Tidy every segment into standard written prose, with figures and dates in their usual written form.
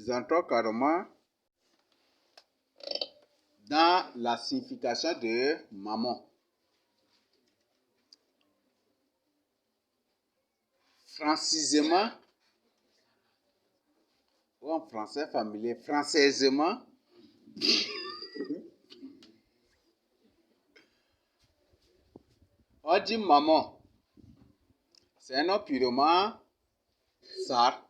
Ils entrent carrément dans la signification de maman. Francisement, ou en français familier, françaisement, on dit maman. C'est un nom purement sar.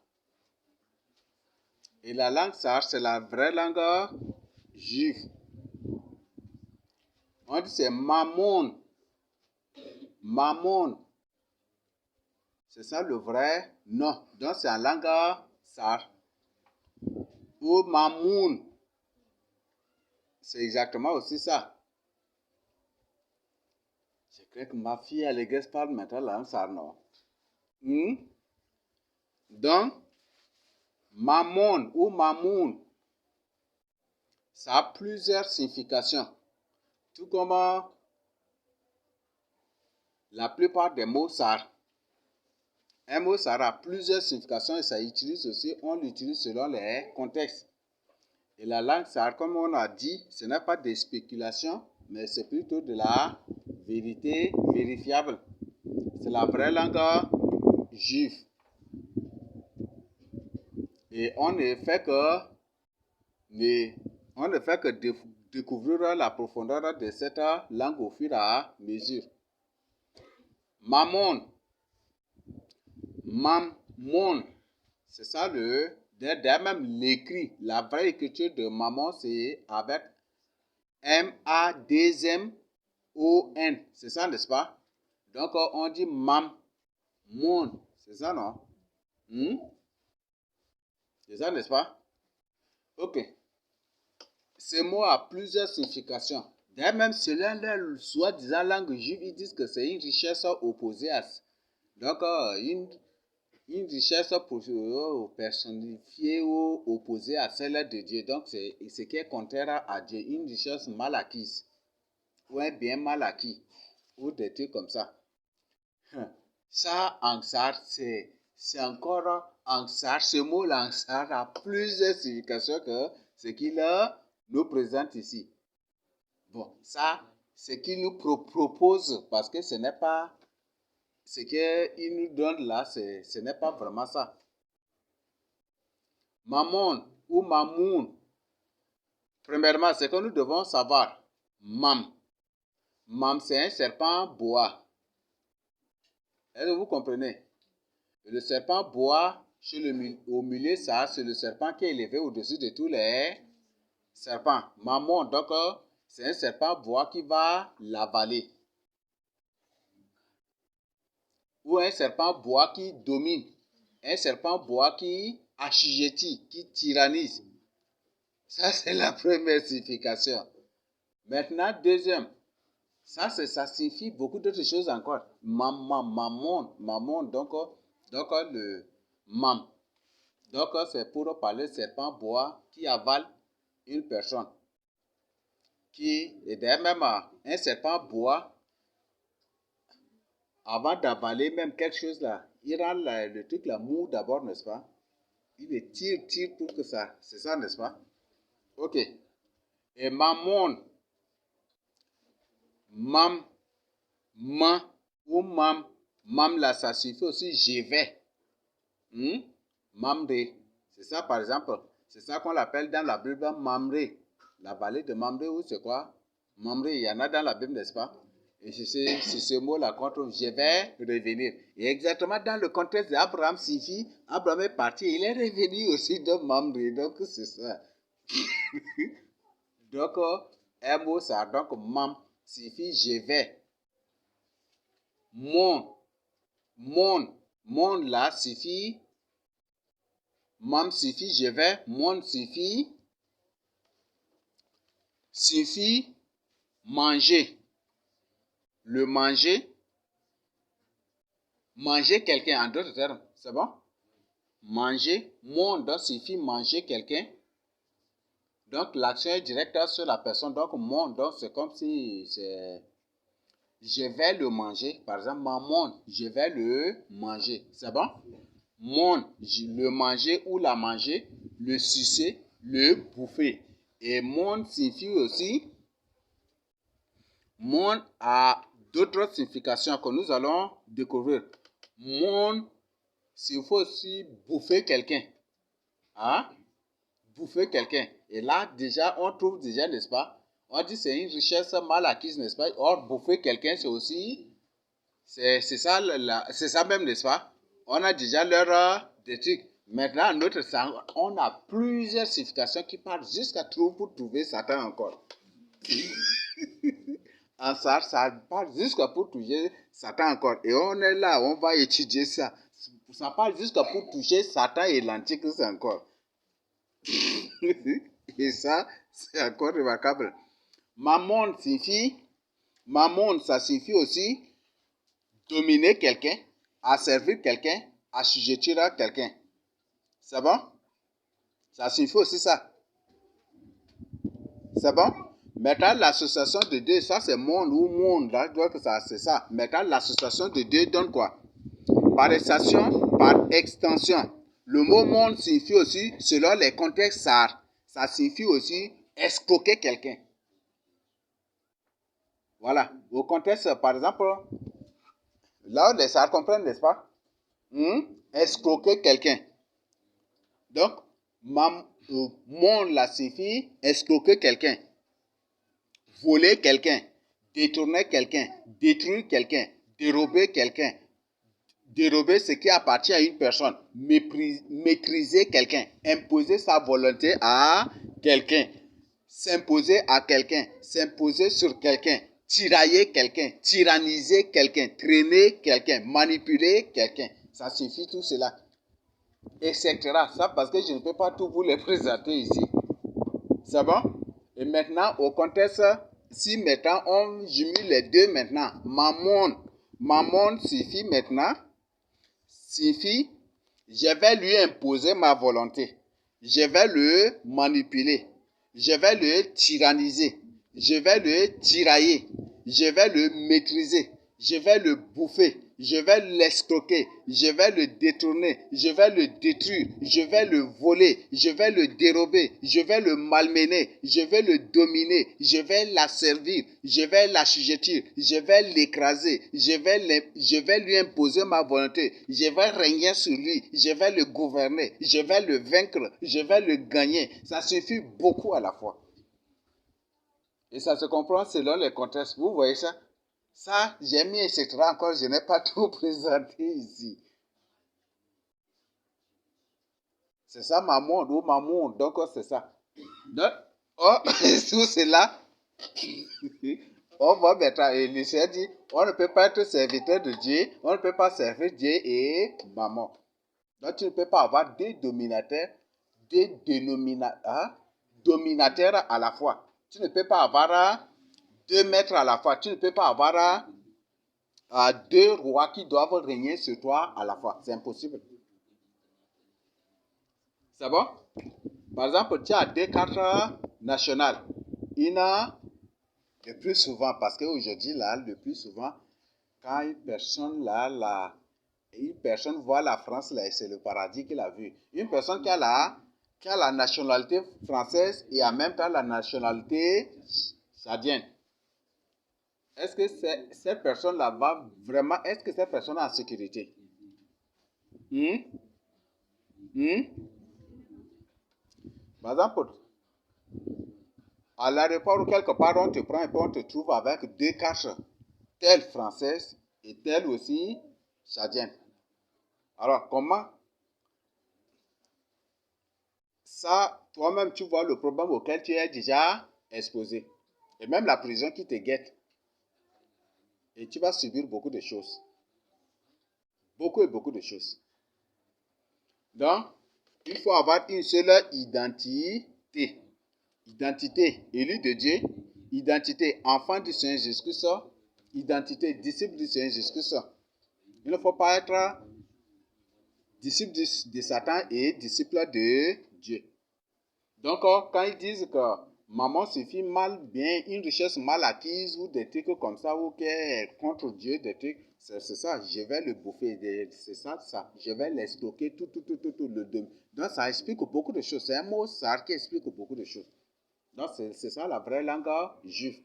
Et la langue sar, c'est la vraie langue juive. On dit c'est mamoun. Mamoun. C'est ça le vrai nom. Donc c'est en langue sar. Ou mamoun. C'est exactement aussi ça. Je crois que ma fille à l'église parle maintenant la langue sar, non? Donc, mamoun ou mamoun, ça a plusieurs significations. Tout comme la plupart des mots sar. Un mot sar a plusieurs significations et ça utilise aussi, on l'utilise selon les contextes. Et la langue sar, comme on a dit, ce n'est pas des spéculations, mais c'est plutôt de la vérité vérifiable. C'est la vraie langue juive. Et on ne fait que découvrir la profondeur de cette langue au fur et à mesure. Mammon. Mammon. C'est ça d'ailleurs même l'écrit. La vraie écriture de mammon, c'est avec M-A-D-M-O-N. C'est ça, n'est-ce pas? Donc, on dit mammon. C'est ça, non? C'est ça, n'est-ce pas? Ok. Ce mot a plusieurs significations. D'ailleurs, même selon leur soi-disant langue juive, ils disent que c'est une richesse opposée à... Donc, une richesse personnifiée ou opposée à celle de Dieu. Donc, c'est ce qui est contraire à Dieu. Une richesse mal acquise. Ou un bien mal acquis. Ou des trucs comme ça. Ça, Ansar, c'est encore Ansar. Ce mot-là, Ansar, a plusieurs significations que ce qu'il nous présente ici. Bon, ça, ce qu'il nous propose, parce que ce n'est pas ce qu'il nous donne là, ce n'est pas vraiment ça. Mammon ou mamoun. Premièrement, ce que nous devons savoir. Mam. Mam, c'est un serpent bois. Est-ce que vous comprenez? Le serpent bois, au milieu, ça, c'est le serpent qui est élevé au-dessus de tous les serpents. Mammon, donc, c'est un serpent bois qui va l'avaler. Ou un serpent bois qui domine. Un serpent bois qui assujettit, qui tyrannise. Ça, c'est la première signification. Maintenant, deuxième. Ça signifie beaucoup d'autres choses encore. Mammon, donc le mam. Donc, c'est pour parler serpent bois qui avale une personne. Et d'ailleurs, même un serpent bois, avant d'avaler même quelque chose là, il rend le truc là mou d'abord, n'est-ce pas? Il le tire pour que ça, c'est ça, n'est-ce pas? Ok. Et mammon, mam là, ça signifie aussi je vais. Mamré. C'est ça, par exemple, c'est ça qu'on l'appelle dans la Bible Mamré. La vallée de Mamré, ou c'est quoi? Mamré, il y en a dans la Bible, n'est-ce pas? Et c'est ce mot-là qu'on trouve, je vais revenir. Et exactement dans le contexte d'Abraham signifie, Abraham est parti, il est revenu aussi de Mamré. Donc, c'est ça. Donc, un mot, ça, donc, mam signifie je vais. Mon là signifie, mam signifie je vais, mon signifie manger. Le manger quelqu'un, en d'autres termes, c'est bon? Manger, monde signifie manger quelqu'un. Donc, l'action est directe sur la personne. Donc, monde, donc c'est comme si je vais le manger. Par exemple, maman, je vais le manger. C'est bon? Le manger ou la manger. le sucer, le bouffer. Et monde signifie aussi, monde a d'autres significations que nous allons découvrir. Monde signifie aussi bouffer quelqu'un. Hein? Bouffer quelqu'un. Et là, déjà, on trouve déjà, n'est-ce pas? On dit c'est une richesse mal acquise, n'est-ce pas? Or, bouffer quelqu'un, c'est aussi, c'est ça, c'est ça même, n'est-ce pas? On a déjà l'heure des trucs. Maintenant, notre sang, on a plusieurs significations qui partent jusqu'à trouver pour trouver Satan encore. En ça part jusqu'à pour toucher Satan encore. Et on est là, on va étudier ça. Ça part jusqu'à pour toucher Satan et l'Antichrist encore. Et ça, c'est encore remarquable. Mammon, ça signifie aussi dominer quelqu'un, asservir quelqu'un, assujettir à quelqu'un. C'est bon? Ça signifie aussi ça. C'est bon? Maintenant, l'association de deux, ça c'est monde ou monde, là, donc ça c'est ça. Maintenant, l'association de deux donne quoi? Par extension, le mot monde signifie aussi, selon les contextes, ça signifie aussi escroquer quelqu'un. Voilà. Au contexte, par exemple, là, les SAR comprennent, n'est-ce pas? Escroquer quelqu'un. Donc, monde, là, signifie escroquer quelqu'un. Voler quelqu'un. Détourner quelqu'un. Détruire quelqu'un. Dérober quelqu'un. Dérober ce qui appartient à une personne. Maîtriser quelqu'un. Imposer sa volonté à quelqu'un. S'imposer à quelqu'un. S'imposer sur quelqu'un. Tirailler quelqu'un. Tyranniser quelqu'un. Traîner quelqu'un. Manipuler quelqu'un. Ça suffit tout cela. Etc. Ça parce que je ne peux pas tout vous les présenter ici. C'est bon? Et maintenant, au contexte, si maintenant on jumelle les deux maintenant, mammon signifie maintenant, signifie, je vais lui imposer ma volonté. Je vais le manipuler. Je vais le tyranniser. Je vais le tirailler. Je vais le maîtriser. Je vais le bouffer. Je vais l'escroquer. Je vais le détourner. Je vais le détruire. Je vais le voler. Je vais le dérober. Je vais le malmener. Je vais le dominer. Je vais l'asservir. Je vais l'assujettir. Je vais l'écraser. Je vais lui imposer ma volonté. Je vais régner sur lui. Je vais le gouverner. Je vais le vaincre. Je vais le gagner. Ça suffit beaucoup à la fois. Et ça se comprend selon les contextes. Vous voyez ça? Ça, j'ai mis etc. encore, je n'ai pas tout présenté ici. C'est ça, maman ou maman, donc c'est ça. Donc, tout cela, on va mettre, et l'Écriture dit, on ne peut pas être serviteur de Dieu, on ne peut pas servir Dieu et maman. Donc, tu ne peux pas avoir deux dominateurs, dominateurs à la fois. Tu ne peux pas avoir deux maîtres à la fois. Tu ne peux pas avoir deux rois qui doivent régner sur toi à la fois. C'est impossible. C'est bon? Par exemple, tu as deux cartes nationales. Le plus souvent, parce qu'aujourd'hui, là, le plus souvent, quand une personne voit la France, là, c'est le paradis qu'il a vu. Une personne qui a la nationalité française et en même temps la nationalité tchadienne. Est-ce que cette personne-là va vraiment, est-ce que cette personne est en sécurité? Par exemple, à l'aéroport ou quelque part, on te prend et puis on te trouve avec deux cartes, telle française et telle aussi tchadienne. Alors, comment ça, toi-même, tu vois le problème auquel tu es déjà exposé. Et même la prison qui te guette. Et tu vas subir beaucoup de choses. Beaucoup et beaucoup de choses. Donc, il faut avoir une seule identité. Identité élu de Dieu, identité enfant du Seigneur Jésus-Christ, identité disciple du Seigneur Jésus-Christ. Il ne faut pas être disciple de Satan et disciple de Dieu. Donc, quand ils disent que maman suffit mal, bien, une richesse mal acquise ou des trucs comme ça, ou qu'elle est contre Dieu, des trucs, C'est ça, je vais le bouffer. C'est ça, ça. Je vais les stocker tout. Donc, ça explique beaucoup de choses. C'est un mot sar qui explique beaucoup de choses. Donc, c'est ça la vraie langue juive.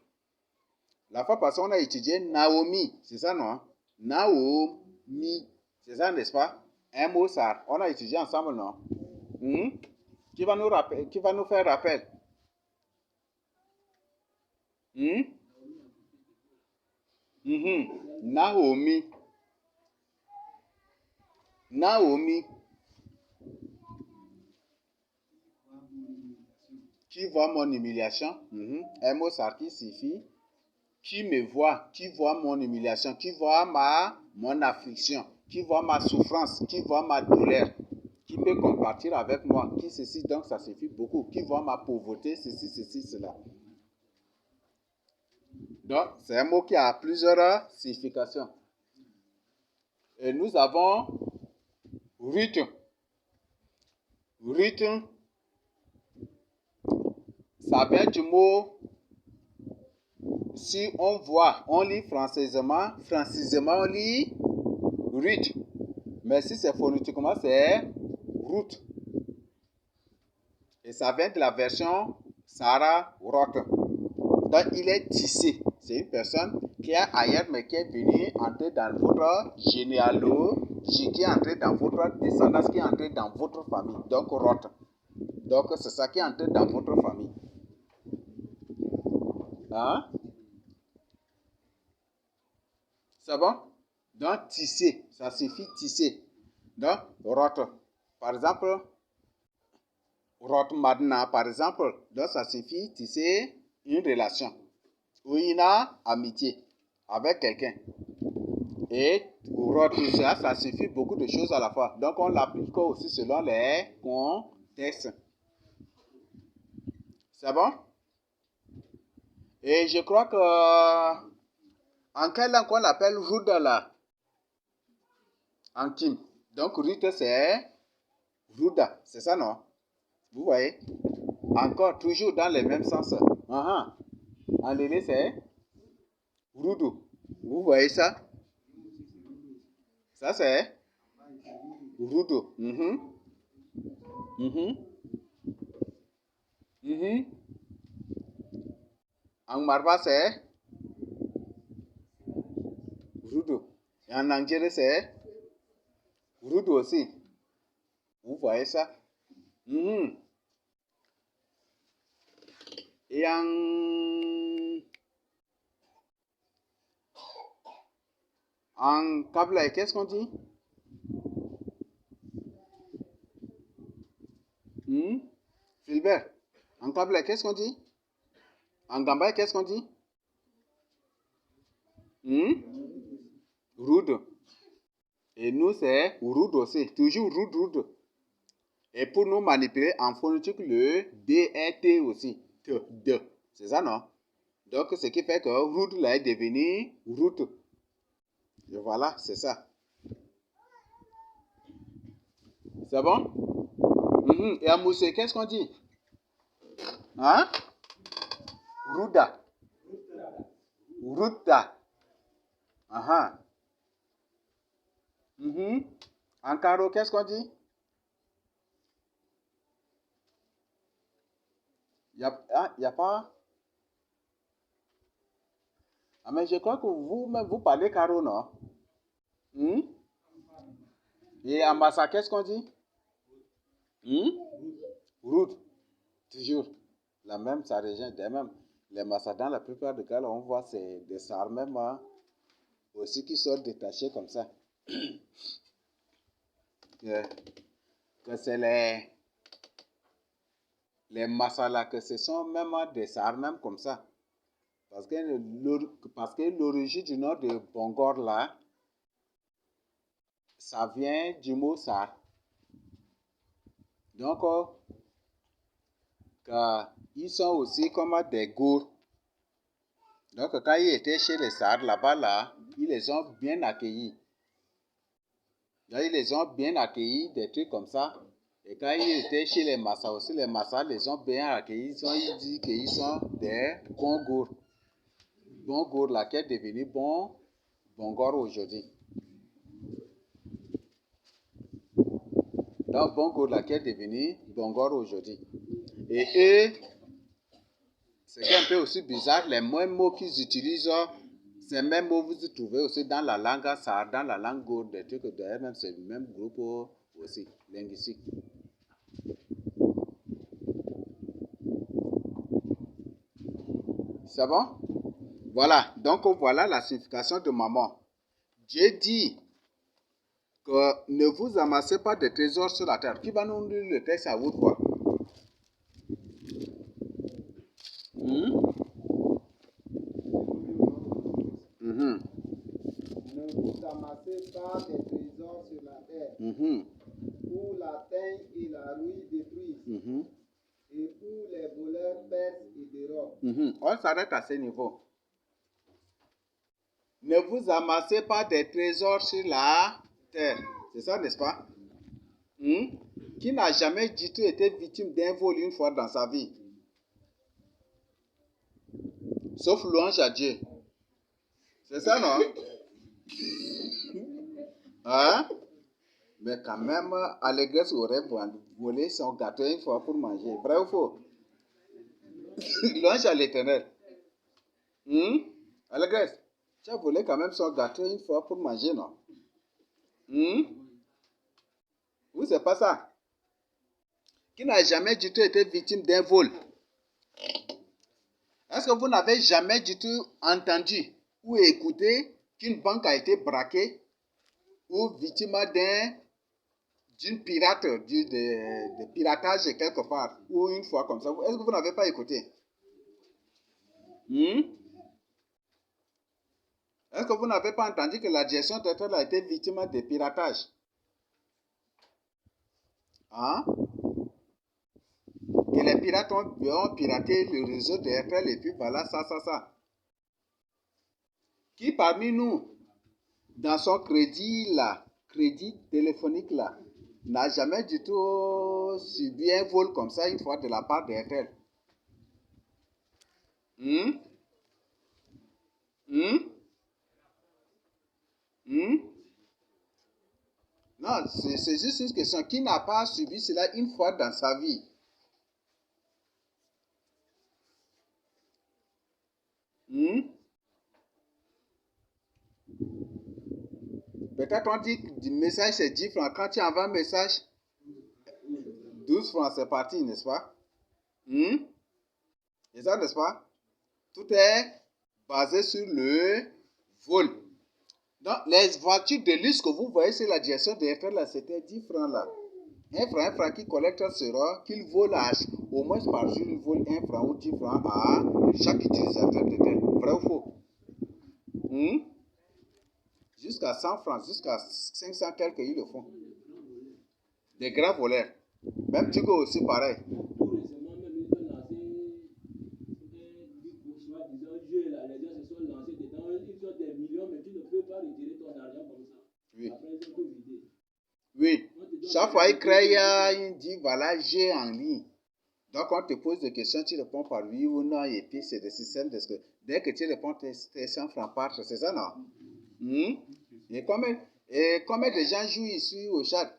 La fois passée, on a étudié Naomi. C'est ça, non? Naomi. C'est ça, n'est-ce pas? Un mot sar. On a étudié ensemble, non? Qui va nous faire rappel? Naomi. Naomi. Qui voit mon humiliation? Un mot sar qui signifie qui me voit, qui voit mon humiliation, qui voit mon affliction, qui voit ma souffrance, qui voit ma douleur, qui peut compatir avec moi, qui ceci, donc ça suffit beaucoup, qui voit ma pauvreté, ceci, cela. Donc, c'est un mot qui a plusieurs significations. Et nous avons Ruth. Ruth, ça vient du mot, si on voit, on lit francisement, on lit Ruth. Mais si c'est phonétiquement, c'est Ruth. Et ça vient de la version Sarah Roth. Donc, il est tissé. C'est une personne qui est ailleurs, mais qui est venue entrer dans votre généalogie, qui est entrée dans votre descendance, qui est entrée dans votre famille. Donc, Roth. Donc, c'est ça qui est entré dans votre famille. Hein? C'est bon? Donc, tisser, ça signifie tisser. Donc, Roth. Par exemple, Roth Madna, par exemple, donc ça signifie tisser une relation ou une amitié avec quelqu'un. Et Roth, ça signifie beaucoup de choses à la fois. Donc, on l'applique aussi selon les contextes. C'est bon? Et je crois que en quelle langue on l'appelle Ruda là? En Kim. Donc Ruth c'est Ruda, c'est ça non? Vous voyez? Encore toujours dans le même sens. En lélé c'est Rudu. Vous voyez ça? Ça c'est Rudu. En Marba c'est Rudu. Et en anglais c'est Rudu aussi. Vous voyez ça? Et en Kabla, qu'est-ce qu'on dit? Philbert, en Kabla, qu'est-ce qu'on dit? En Gamba, qu'est-ce qu'on dit? Rude. Et nous, c'est rude aussi. Toujours rude. Et pour nous manipuler en phonétique, le D-E-T aussi. De. C'est ça, non? Donc, ce qui fait que rude là est devenu route. Et voilà, c'est ça. C'est bon? Et en mousse, qu'est-ce qu'on dit? Hein? Ruda. Ruta. En caro, qu'est-ce qu'on dit? Y a pas? Ah, mais je crois que vous-même, vous parlez caro, non? Et en massa, qu'est-ce qu'on dit? Route. Toujours. La même, ça revient des mêmes. Les massas, dans la plupart des cas, là, on voit c'est des sards même aussi qui sont détachés comme ça. Que c'est les massas là, que ce sont même des sards même comme ça. Parce que l'origine du nom de Bongor là, ça vient du mot sar. Donc, ils sont aussi comme des gourds. Donc, quand ils étaient chez les Sards là-bas, là, ils les ont bien accueillis. Donc, ils les ont bien accueillis, des trucs comme ça. Et quand ils étaient chez les Massa aussi, les Massa les ont bien accueillis. Ils disent qu'ils sont des bons gourds. Bons gourds, là, qui est devenu bon Bongor aujourd'hui. Donc, Bongo, là, qui est devenu Bongor aujourd'hui. Et eux, c'est un peu aussi bizarre, les mêmes mots qu'ils utilisent, ces mêmes mots vous trouvez aussi dans la langue Sarr, dans la langue Gourde, des trucs d'ailleurs, même c'est le même groupe aussi, linguistique. C'est bon? Voilà, donc voilà la signification de maman. Dieu dit que ne vous amassez pas de trésors sur la terre. Qui va nous lire le texte à haute voix? Ne vous amassez pas des trésors sur la terre, où la teigne et la rouille détruisent, et où les voleurs percent et dérobent. On s'arrête à ce niveau. Ne vous amassez pas des trésors sur la terre. C'est ça, n'est-ce pas? Qui n'a jamais du tout été victime d'un vol une fois dans sa vie? Sauf louange à Dieu. C'est ça, non? Hein? Mais quand même, Allégresse aurait volé son gâteau une fois pour manger. Vrai ou faux? Louange à l'Éternel. Allégresse, tu as volé quand même son gâteau une fois pour manger, non? Oui, c'est pas ça. Qui n'a jamais du tout été victime d'un vol? Est-ce que vous n'avez jamais du tout entendu ou écouté qu'une banque a été braquée ou victime d'une pirate, de piratage quelque part, ou une fois comme ça? Est-ce que vous n'avez pas écouté? Est-ce que vous n'avez pas entendu que la direction territoriale a été victime de piratage? Hein? Que les pirates ont piraté le réseau de Airtel et puis voilà, ça. Qui parmi nous, dans son crédit téléphonique là, n'a jamais du tout subi un vol comme ça une fois de la part d'Airtel? Non, c'est juste une question. Qui n'a pas subi cela une fois dans sa vie? Peut-être on dit que du message c'est 10 francs. Quand tu envoies un message, 12 francs, c'est parti, n'est-ce pas? C'est ça, n'est-ce pas? Tout est basé sur le vol. Donc, les voitures de luxe que vous voyez sur la direction de Airtel, là, c'était 10 francs là. Un franc qui collecte sera qu'il vole au moins par jour, il vole 1 franc ou 10 francs à chaque utilisateur de tel. Vrai ou faux? Jusqu'à 100 francs, jusqu'à 500 quelques, ils le font. Des grands voleurs. Même Tigo aussi, pareil. Oui. Chaque fois il crée, il dit voilà, j'ai en ligne. Donc on te pose des questions, tu réponds par oui ou non, et puis c'est des systèmes de ce que. Dès que tu réponds, tes 100 francs partent, c'est ça, non? Et combien de gens jouent ici au Tchad?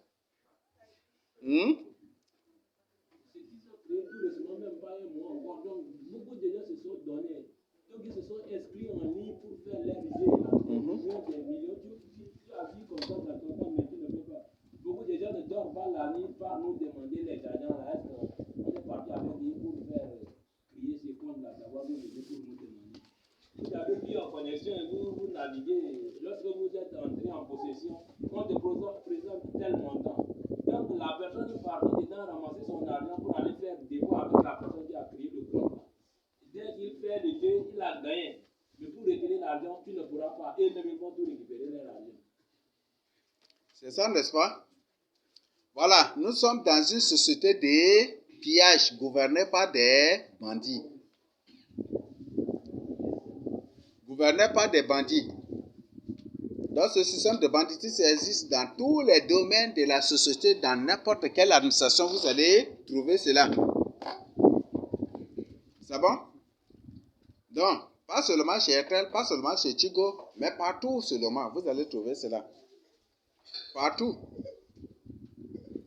La nuit par nous demander les agents là, est-ce qu'on est parti avec lui pour faire crier ces comptes là, savoir où venir pour nous demander. Vous avez vu en connexion et vous naviguez, lorsque vous êtes entré en possession, on te présente tel montant. Donc la personne est partie dedans ramasser son argent pour aller faire dépôt avec la personne qui a créé le compte. Dès qu'il fait le jeu, il a gagné. Mais pour retirer l'argent, tu ne pourras pas. Et même ils vont tout récupérer leur argent. C'est ça, n'est-ce pas? Voilà, nous sommes dans une société de pillage gouvernée par des bandits. Gouvernée par des bandits. Donc ce système de banditisme existe dans tous les domaines de la société, dans n'importe quelle administration, vous allez trouver cela. C'est bon? Donc, Pas seulement chez Airtel, pas seulement chez Tigo, mais partout seulement. Vous allez trouver cela. Partout.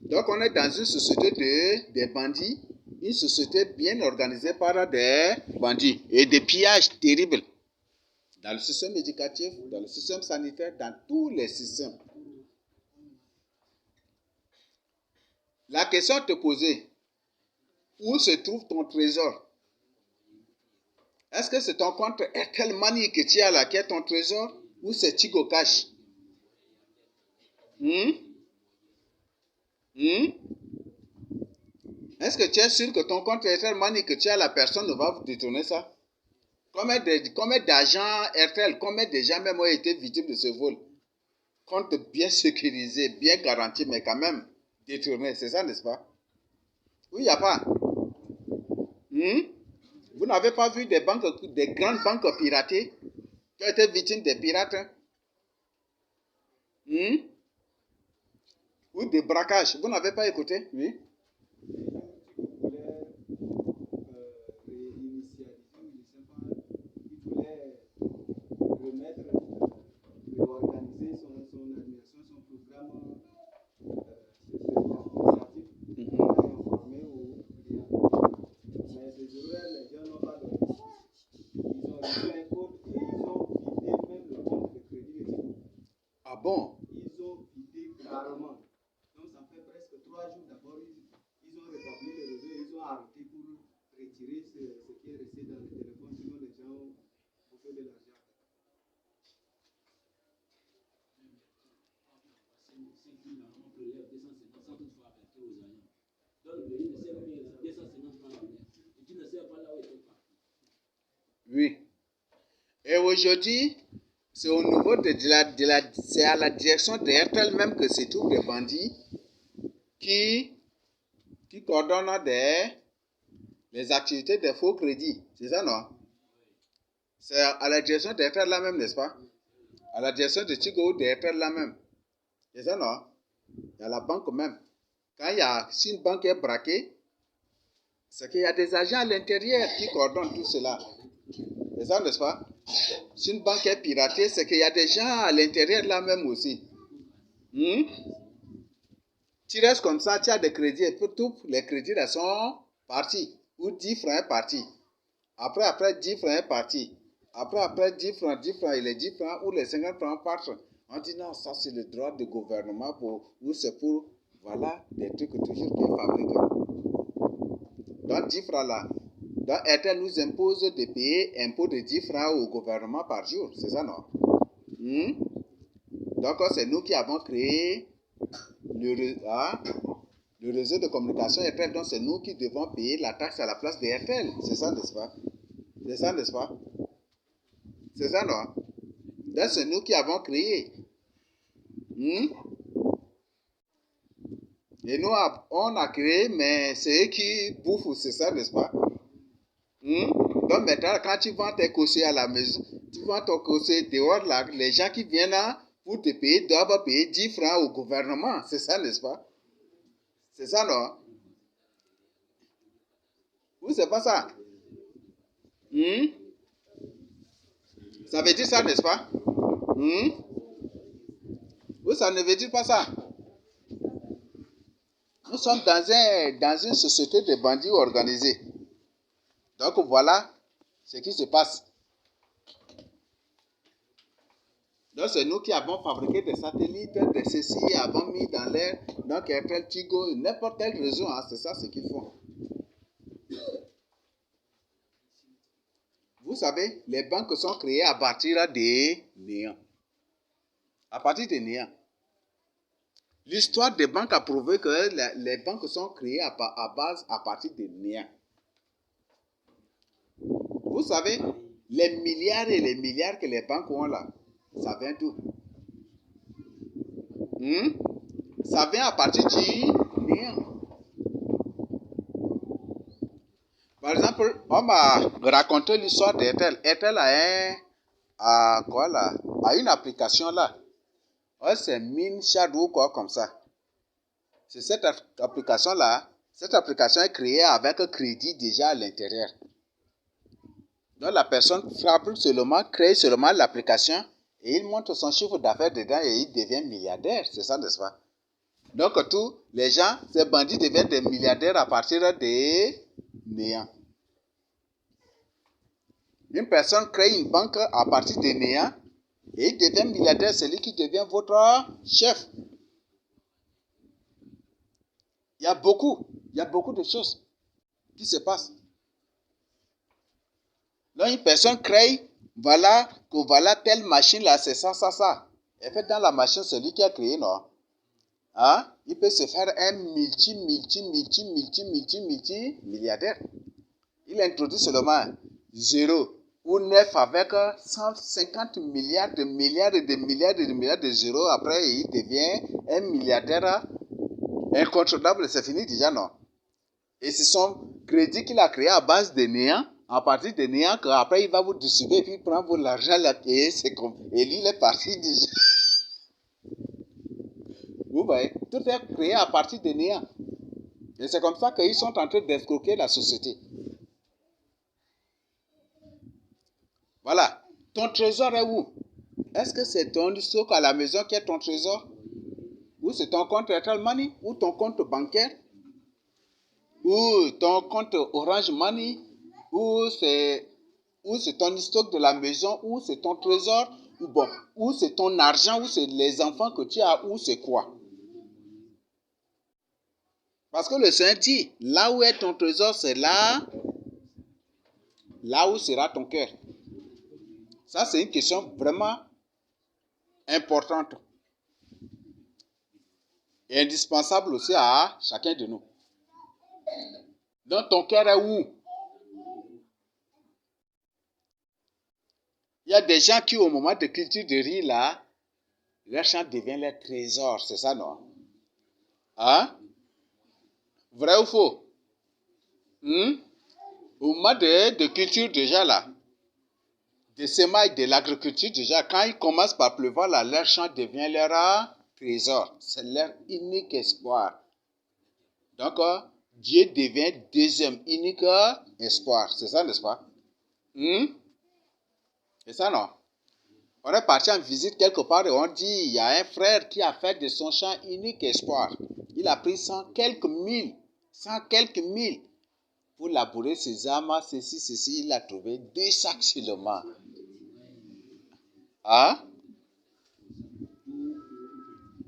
Donc, on est dans une société des bandits, une société bien organisée par des bandits et des pillages terribles. Dans le système éducatif, dans le système sanitaire, dans tous les systèmes. La question te posée, où se trouve ton trésor? Est-ce que c'est ton compte Airtel Money que tu as là qui est ton trésor ou c'est Tigo Cash? Est-ce que tu es sûr que ton compte Airtel Money que tu as là, personne ne va vous détourner ça? Combien d'agents Airtel, combien de gens même ont été victimes de ce vol? Compte bien sécurisé, bien garanti, mais quand même détourné, c'est ça, n'est-ce pas? Oui, il n'y a pas. Vous n'avez pas vu des grandes banques piratées qui ont été victimes des pirates? Ou des braquages. Vous n'avez pas écouté? Oui. Ah bon? Ils ont vidé carrément. Donc ça fait presque 3 jours d'abord. Ils ont rétabli le réseau, ils ont arrêté pour retirer ce qui est resté dans le téléphone, sinon les gens ont fait de l'argent. Oui. Et aujourd'hui, c'est au niveau c'est à la direction d'Airtel même que se trouvent des bandits qui coordonnent les activités des faux crédits. C'est ça, non? C'est à la direction d'Airtel là même, n'est-ce pas? À la direction de Tigo ou d'Airtel là même. C'est ça, non? Il y a la banque même. Si une banque est braquée, c'est qu'il y a des agents à l'intérieur qui coordonnent tout cela. C'est ça, n'est-ce pas? Si une banque est piratée, c'est qu'il y a des gens à l'intérieur là même aussi. Tu restes comme ça, tu as des crédits, et tous les crédits là sont partis. Ou 10 francs est parti. Après 10 francs est parti. Après 10 francs, et les 10 francs ou les 50 francs partent. On dit non, ça c'est le droit du gouvernement ou c'est pour, voilà, des trucs toujours qui fabriquent. Donc 10 francs là, donc Airtel nous impose de payer impôt de 10 francs au gouvernement par jour, c'est ça non? Donc c'est nous qui avons créé le réseau de communication Airtel, donc c'est nous qui devons payer la taxe à la place de Airtel, c'est ça n'est-ce pas? C'est ça n'est-ce pas? C'est ça non? Donc c'est nous qui avons créé. Et nous, on a créé, mais c'est eux qui bouffent, c'est ça, n'est-ce pas? Donc maintenant, quand tu vends tes cossés à la maison, tu vends ton cossé dehors, là, les gens qui viennent là pour te payer doivent payer 10 francs au gouvernement, c'est ça, n'est-ce pas? C'est ça, non? Ou c'est pas ça? Ça veut dire ça, n'est-ce pas? Ou ça ne veut dire pas ça? Nous sommes dans une société de bandits organisés. Donc voilà ce qui se passe. Donc c'est nous qui avons fabriqué des satellites, des ceci, avons mis dans l'air, donc Airtel, Tigo, n'importe quel réseau, c'est ça ce qu'ils font. Vous savez, les banques sont créées à partir des néants. À partir des néants. L'histoire des banques a prouvé que les banques sont créées à partir des néants. Vous savez, les milliards et les milliards que les banques ont là, ça vient d'où? Ça vient à partir du néant. Par exemple, on m'a raconté l'histoire d'Airtel. Airtel a une application là. C'est Mine Shadow ou quoi comme ça. C'est cette application là. Cette application est créée avec un crédit déjà à l'intérieur. Donc la personne fabrique seulement, crée seulement l'application et il montre son chiffre d'affaires dedans et il devient milliardaire. C'est ça, n'est-ce pas? Donc tous les gens, ces bandits deviennent des milliardaires à partir des néants. Une personne crée une banque à partir des néants et il devient milliardaire, c'est lui qui devient votre chef. Il y a beaucoup de choses qui se passent. Donc une personne crée, voilà telle machine là, c'est ça. Et fait dans la machine, c'est lui qui a créé, non? Hein? Il peut se faire un multi milliardaire. Il introduit seulement 0 ou 9 avec 150 milliards de zéros. Après, il devient un milliardaire incontrôlable. C'est fini déjà, non? Et c'est son crédit qu'il a créé à base de néant, à partir de néant, qu'après il va vous distribuer et puis il prend votre argent là, et c'est comme. Et lui, il est parti déjà. Vous voyez, tout est créé à partir de néant. Et c'est comme ça qu'ils sont en train d'escroquer la société. Voilà. Ton trésor est où? Est-ce que c'est ton stock à la maison qui est ton trésor? Ou c'est ton compte Airtel Money? Ou ton compte bancaire? Ou ton compte Orange Money? Ou c'est ton stock de la maison? Ou c'est ton trésor? Ou c'est ton argent? Ou c'est les enfants que tu as? Ou c'est quoi? Parce que le Seigneur dit, là où est ton trésor, c'est là où sera ton cœur. Ça, c'est une question vraiment importante et indispensable aussi à chacun de nous. Donc, ton cœur est où? Il y a des gens qui, au moment de culture de riz, là, leur champ devient leur trésor. C'est ça, non? Hein? Vrai ou faux? Au moment de culture, déjà, là, de semailles, de l'agriculture, déjà, quand il commence par pleuvoir, là, leur champ devient leur trésor. C'est leur unique espoir. Donc, Dieu devient deuxième unique espoir. C'est ça, n'est-ce pas? C'est ça, non? On est parti en visite quelque part et on dit, il y a un frère qui a fait de son champ unique espoir. Il a pris 100 quelques mille pour labourer ses âmes, ceci, il a trouvé 2 sacs seulement. Hein?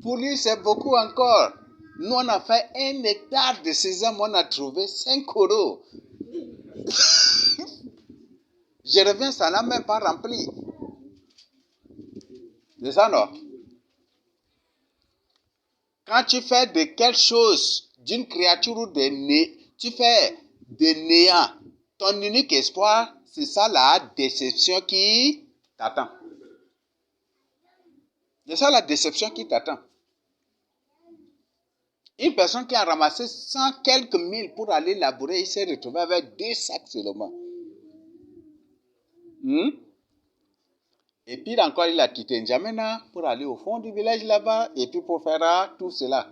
Pour lui, c'est beaucoup encore. Nous, on a fait 1 hectare de sésame, on a trouvé 5 euros. Je reviens, ça n'a même pas rempli. C'est ça, non? Quand tu fais de quelque chose, d'une créature ou tu fais de néant, ton unique espoir, c'est ça la déception qui t'attend. C'est ça la déception qui t'attend. Une personne qui a ramassé 100 quelques mille pour aller labourer, il s'est retrouvé avec 2 sacs seulement. Et puis encore, il a quitté N'Djamena pour aller au fond du village là-bas et puis pour faire tout cela.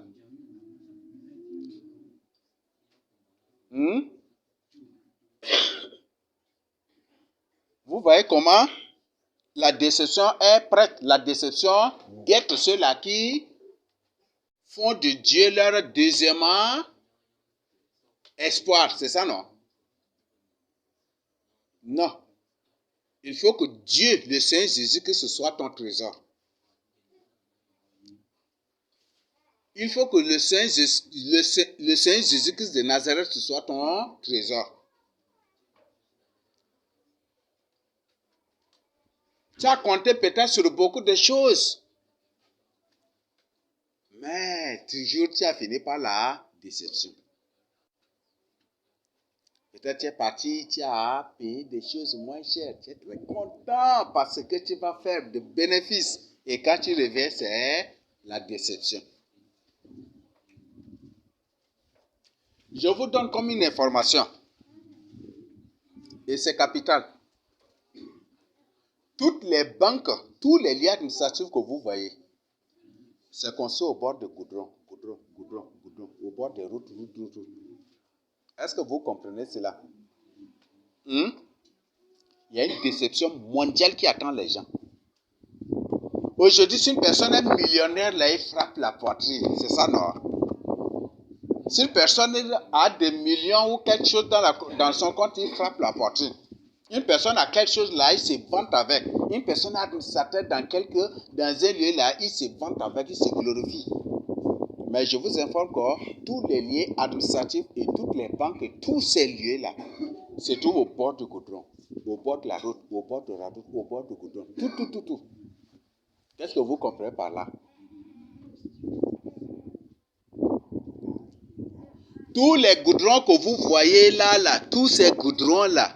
Vous voyez comment la déception est prête. La déception guette ceux-là qui font de Dieu leur deuxième espoir. C'est ça, non? Non. Il faut que Dieu, le Seigneur Jésus, que ce soit ton trésor. Il faut que le Seigneur Jésus-Christ de Nazareth, ce soit ton trésor. Tu as compté peut-être sur beaucoup de choses. Mais toujours tu as fini par la déception. Peut-être tu es parti, tu as payé des choses moins chères. Tu es très content parce que tu vas faire de bénéfices. Et quand tu reviens, c'est la déception. Je vous donne comme une information. Et c'est capital. Toutes les banques, tous les liens administratifs que vous voyez, c'est construit au bord de goudron, au bord des routes. Est-ce que vous comprenez cela? Il y a une déception mondiale qui attend les gens. Aujourd'hui, si une personne est millionnaire, là, il frappe la poitrine. C'est ça, non? Si une personne a des millions ou quelque chose dans son compte, il frappe la poitrine. Une personne a quelque chose là, il se vante avec. Une personne a sa tête dans un lieu là, il se vante avec, il se glorifie. Mais je vous informe que tous les lieux administratifs et toutes les banques et tous ces lieux là se trouvent au bord du goudron, au bord de la route, au bord de la route, au bord du goudron. Tout. Qu'est-ce que vous comprenez par là? Tous les goudrons que vous voyez là, tous ces goudrons-là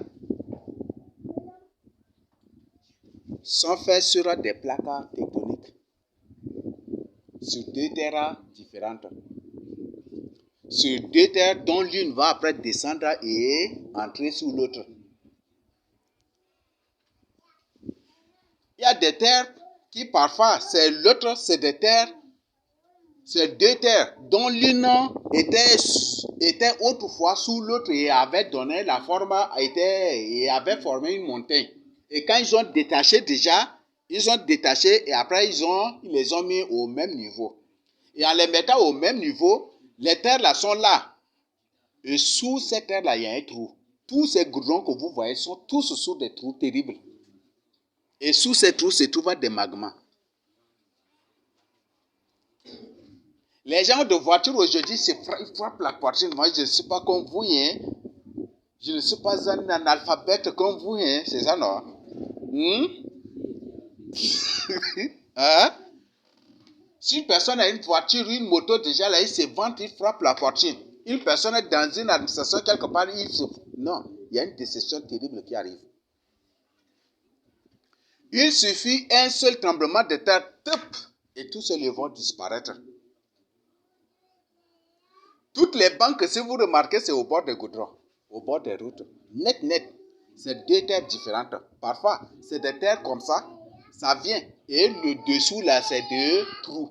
sont faits sur des plaques tectoniques, sur 2 terres différentes. Sur 2 terres dont l'une va après descendre et entrer sous l'autre. Il y a des terres qui parfois, c'est l'autre, c'est 2 terres dont l'une était autrefois sous l'autre et avait donné la forme, et avait formé une montagne. Et quand ils ont détaché déjà, et après ils les ont mis au même niveau. Et en les mettant au même niveau, les terres là sont là. Et sous ces terres là, il y a un trou. Tous ces goudrons que vous voyez sont tous sous des trous terribles. Et sous ces trous se trouvent des magmas. Les gens de voiture aujourd'hui ils frappent la poitrine. Moi, je ne suis pas comme vous, hein. Je ne suis pas un analphabète comme vous, hein. C'est ça, non? Hein? Si une personne a une voiture, une moto, déjà là, il se vante, il frappe la poitrine. Une personne est dans une administration quelque part, non, il y a une déception terrible qui arrive. Il suffit un seul tremblement de terre, et tous ces lieux vont disparaître. Toutes les banques, si vous remarquez, c'est au bord des goudrons, au bord des routes. Net. C'est 2 terres différentes. Parfois, c'est des terres comme ça, ça vient. Et le dessous, là, c'est 2 trous.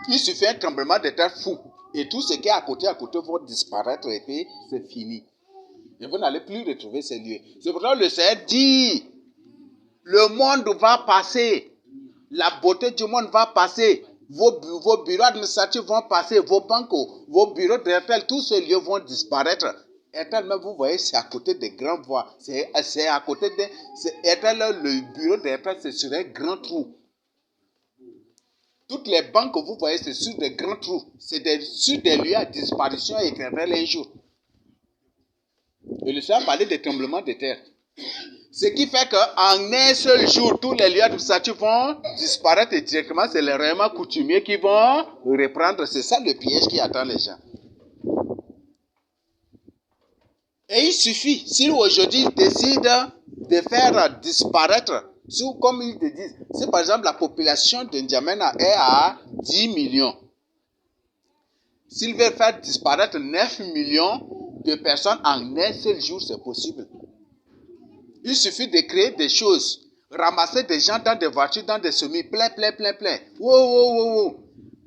Il suffit un tremblement de terre fou. Et tout ce qui est à côté vont disparaître et puis c'est fini. Et vous n'allez plus retrouver ces lieux. C'est pourquoi le Seigneur dit, le monde va passer. La beauté du monde va passer. Vos bureaux administratifs vont passer. Vos banques, vos bureaux d'Airtel, tous ces lieux vont disparaître. Airtel, même vous voyez, c'est à côté des grandes voies. C'est à côté Airtel, le bureau d'Airtel, c'est sur un grand trou. Toutes les banques que vous voyez, c'est sur des grands trous. C'est sur des lieux à disparition éternelle un jour. Et le Seigneur parlait des tremblements de terre. Ce qui fait qu'en un seul jour, tous les lieux administratifs vont disparaître et directement, c'est les royaumes coutumiers qui vont reprendre. C'est ça le piège qui attend les gens. Et il suffit, si aujourd'hui ils décident de faire disparaître, comme ils te disent, si par exemple la population de N'Djamena est à 10 millions, s'ils veulent faire disparaître 9 millions de personnes en un seul jour, c'est possible. Il suffit de créer des choses, ramasser des gens dans des voitures, dans des semis, plein. Wow.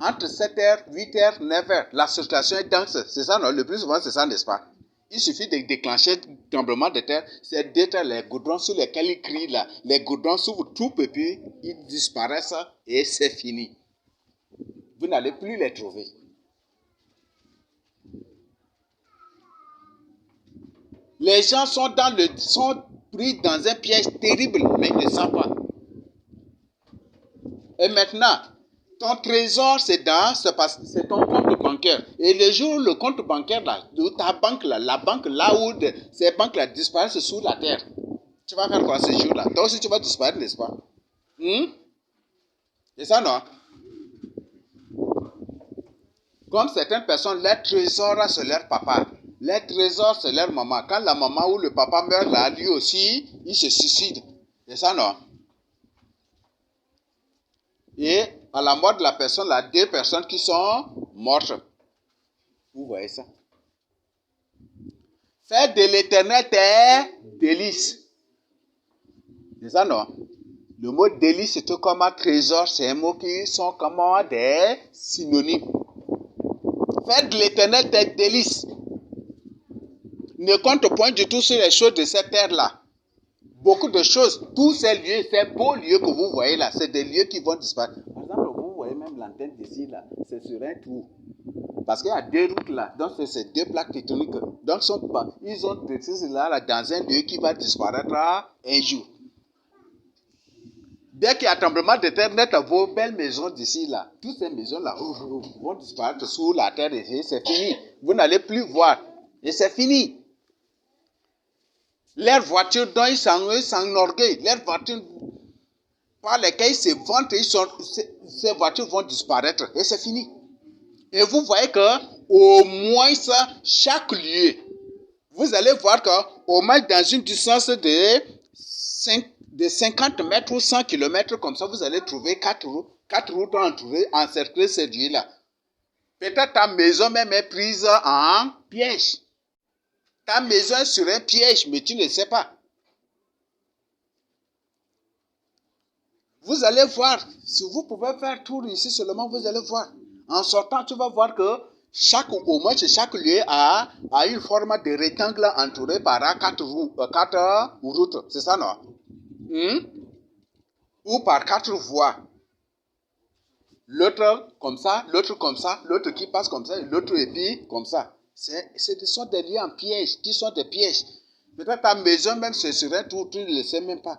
Entre 7h, 8h, 9h, la circulation est dense. C'est ça, non? Le plus souvent, c'est ça, n'est-ce pas? Il suffit de déclencher un tremblement de terre, c'est d'être les goudrons sur lesquels ils crient là. Les goudrons s'ouvrent tout petit, ils disparaissent et c'est fini. Vous n'allez plus les trouver. Les gens sont pris dans un piège terrible, mais ils ne savent pas. Et maintenant, ton trésor, c'est ton compte bancaire. Et le jour où le compte bancaire, là, de ta banque, là, la banque, là où ces banques-là disparaissent sous la terre, tu vas faire quoi ce jour-là? Toi aussi, tu vas disparaître, n'est-ce pas? C'est ça, non? Comme certaines personnes, leur trésor, c'est leur papa. Leur trésor, c'est leur maman. Quand la maman ou le papa meurt, là, lui aussi, il se suicide. C'est ça, non? Et à la mort de la personne, là, 2 personnes qui sont mortes. Vous voyez ça? Faire de l'éternel tes délices. C'est ça, non? Le mot délice, c'est tout comme un trésor. C'est un mot qui sont comme des synonymes. Faire de l'éternel tes délices. Ne compte point du tout sur les choses de cette terre-là. beaucoup de choses. Tous ces lieux, ces beaux lieux que vous voyez là, c'est des lieux qui vont disparaître. Par exemple, vous voyez même l'antenne d'ici là, c'est sur un trou. Parce qu'il y a deux routes là, donc c'est ces deux plaques tectoniques. Donc ils ont décidé là dans un lieu qui va disparaître un jour. Dès qu'il y a un tremblement de terre net, vos belles maisons d'ici là, toutes ces maisons là vont disparaître sous la terre et c'est fini. Vous n'allez plus voir. Et c'est fini. Leurs voitures dont ils s'enorgueillent, leurs voitures par lesquelles ils se vantent, ces voitures vont disparaître et c'est fini. Et vous voyez que au moins chaque lieu, vous allez voir qu'au moins dans une distance de 50 mètres ou 100 km, comme ça, vous allez trouver 4 routes encercler ces lieux-là. Peut-être ta maison même est prise en piège. Ta maison est sur un piège, mais tu ne sais pas. Vous allez voir, si vous pouvez faire tour ici seulement, vous allez voir. En sortant, tu vas voir que au moins chaque lieu a une forme de rectangle entouré par 4 routes. C'est ça, non? Ou par 4 voies. L'autre comme ça, l'autre qui passe comme ça, et l'autre et puis comme ça. Ce sont des lieux en piège, qui sont des pièges. Peut-être ta maison même, c'est sur un tour, tu ne le sais même pas.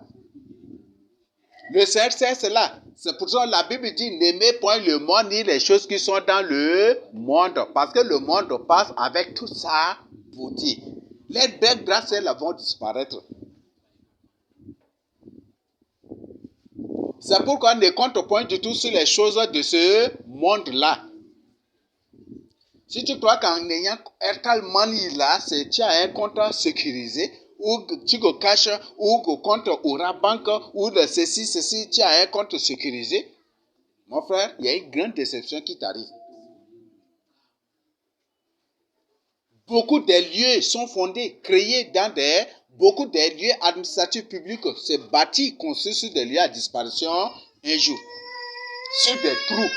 Le Seigneur sait cela. C'est pour ça que la Bible dit, n'aimez point le monde ni les choses qui sont dans le monde. Parce que le monde passe avec toute sa beauté. Les belles grâces, elles vont disparaître. C'est pourquoi on ne compte point du tout sur les choses de ce monde-là. Si tu crois qu'en ayant Airtel Money là, tu as un compte sécurisé, ou tu le caches, ou le compte Aura Bank, ou de ceci, tu as un compte sécurisé, mon frère, il y a une grande déception qui t'arrive. Beaucoup de lieux sont fondés, créés dans beaucoup de lieux administratifs publics, c'est bâti, construit sur des lieux à disparition un jour, sur des trous.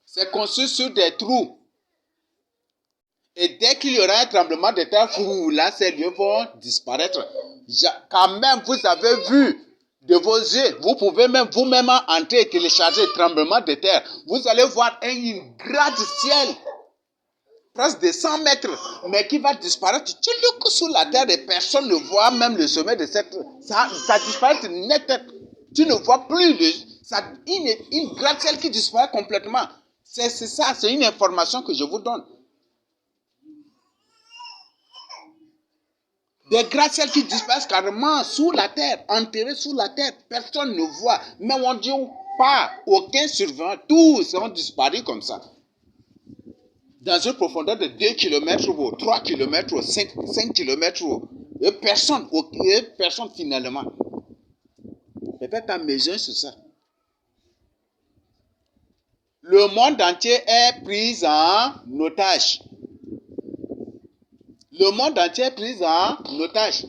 C'est construit sur des trous. Et dès qu'il y aura un tremblement de terre, là, ces lieux vont disparaître. Quand même, vous avez vu de vos yeux, vous pouvez même vous-même entrer et télécharger le tremblement de terre. Vous allez voir une grande ciel, presque de 100 mètres, mais qui va disparaître. Tu look sous la terre et personne ne voit même le sommet de cette... Ça disparaît net. Tu ne vois plus une grande ciel qui disparaît complètement. C'est ça, c'est une information que je vous donne. Des gratte-ciels qui disparaissent carrément sous la terre, enterrés sous la terre. Personne ne voit. Mais on dit pas, aucun survivant. Tous ont disparu comme ça. Dans une profondeur de 2 km ou 3 km ou 5 km. Et personne finalement. Peut-être ta maison, c'est ça. Le monde entier est pris en otage. Le monde entier est pris en otage.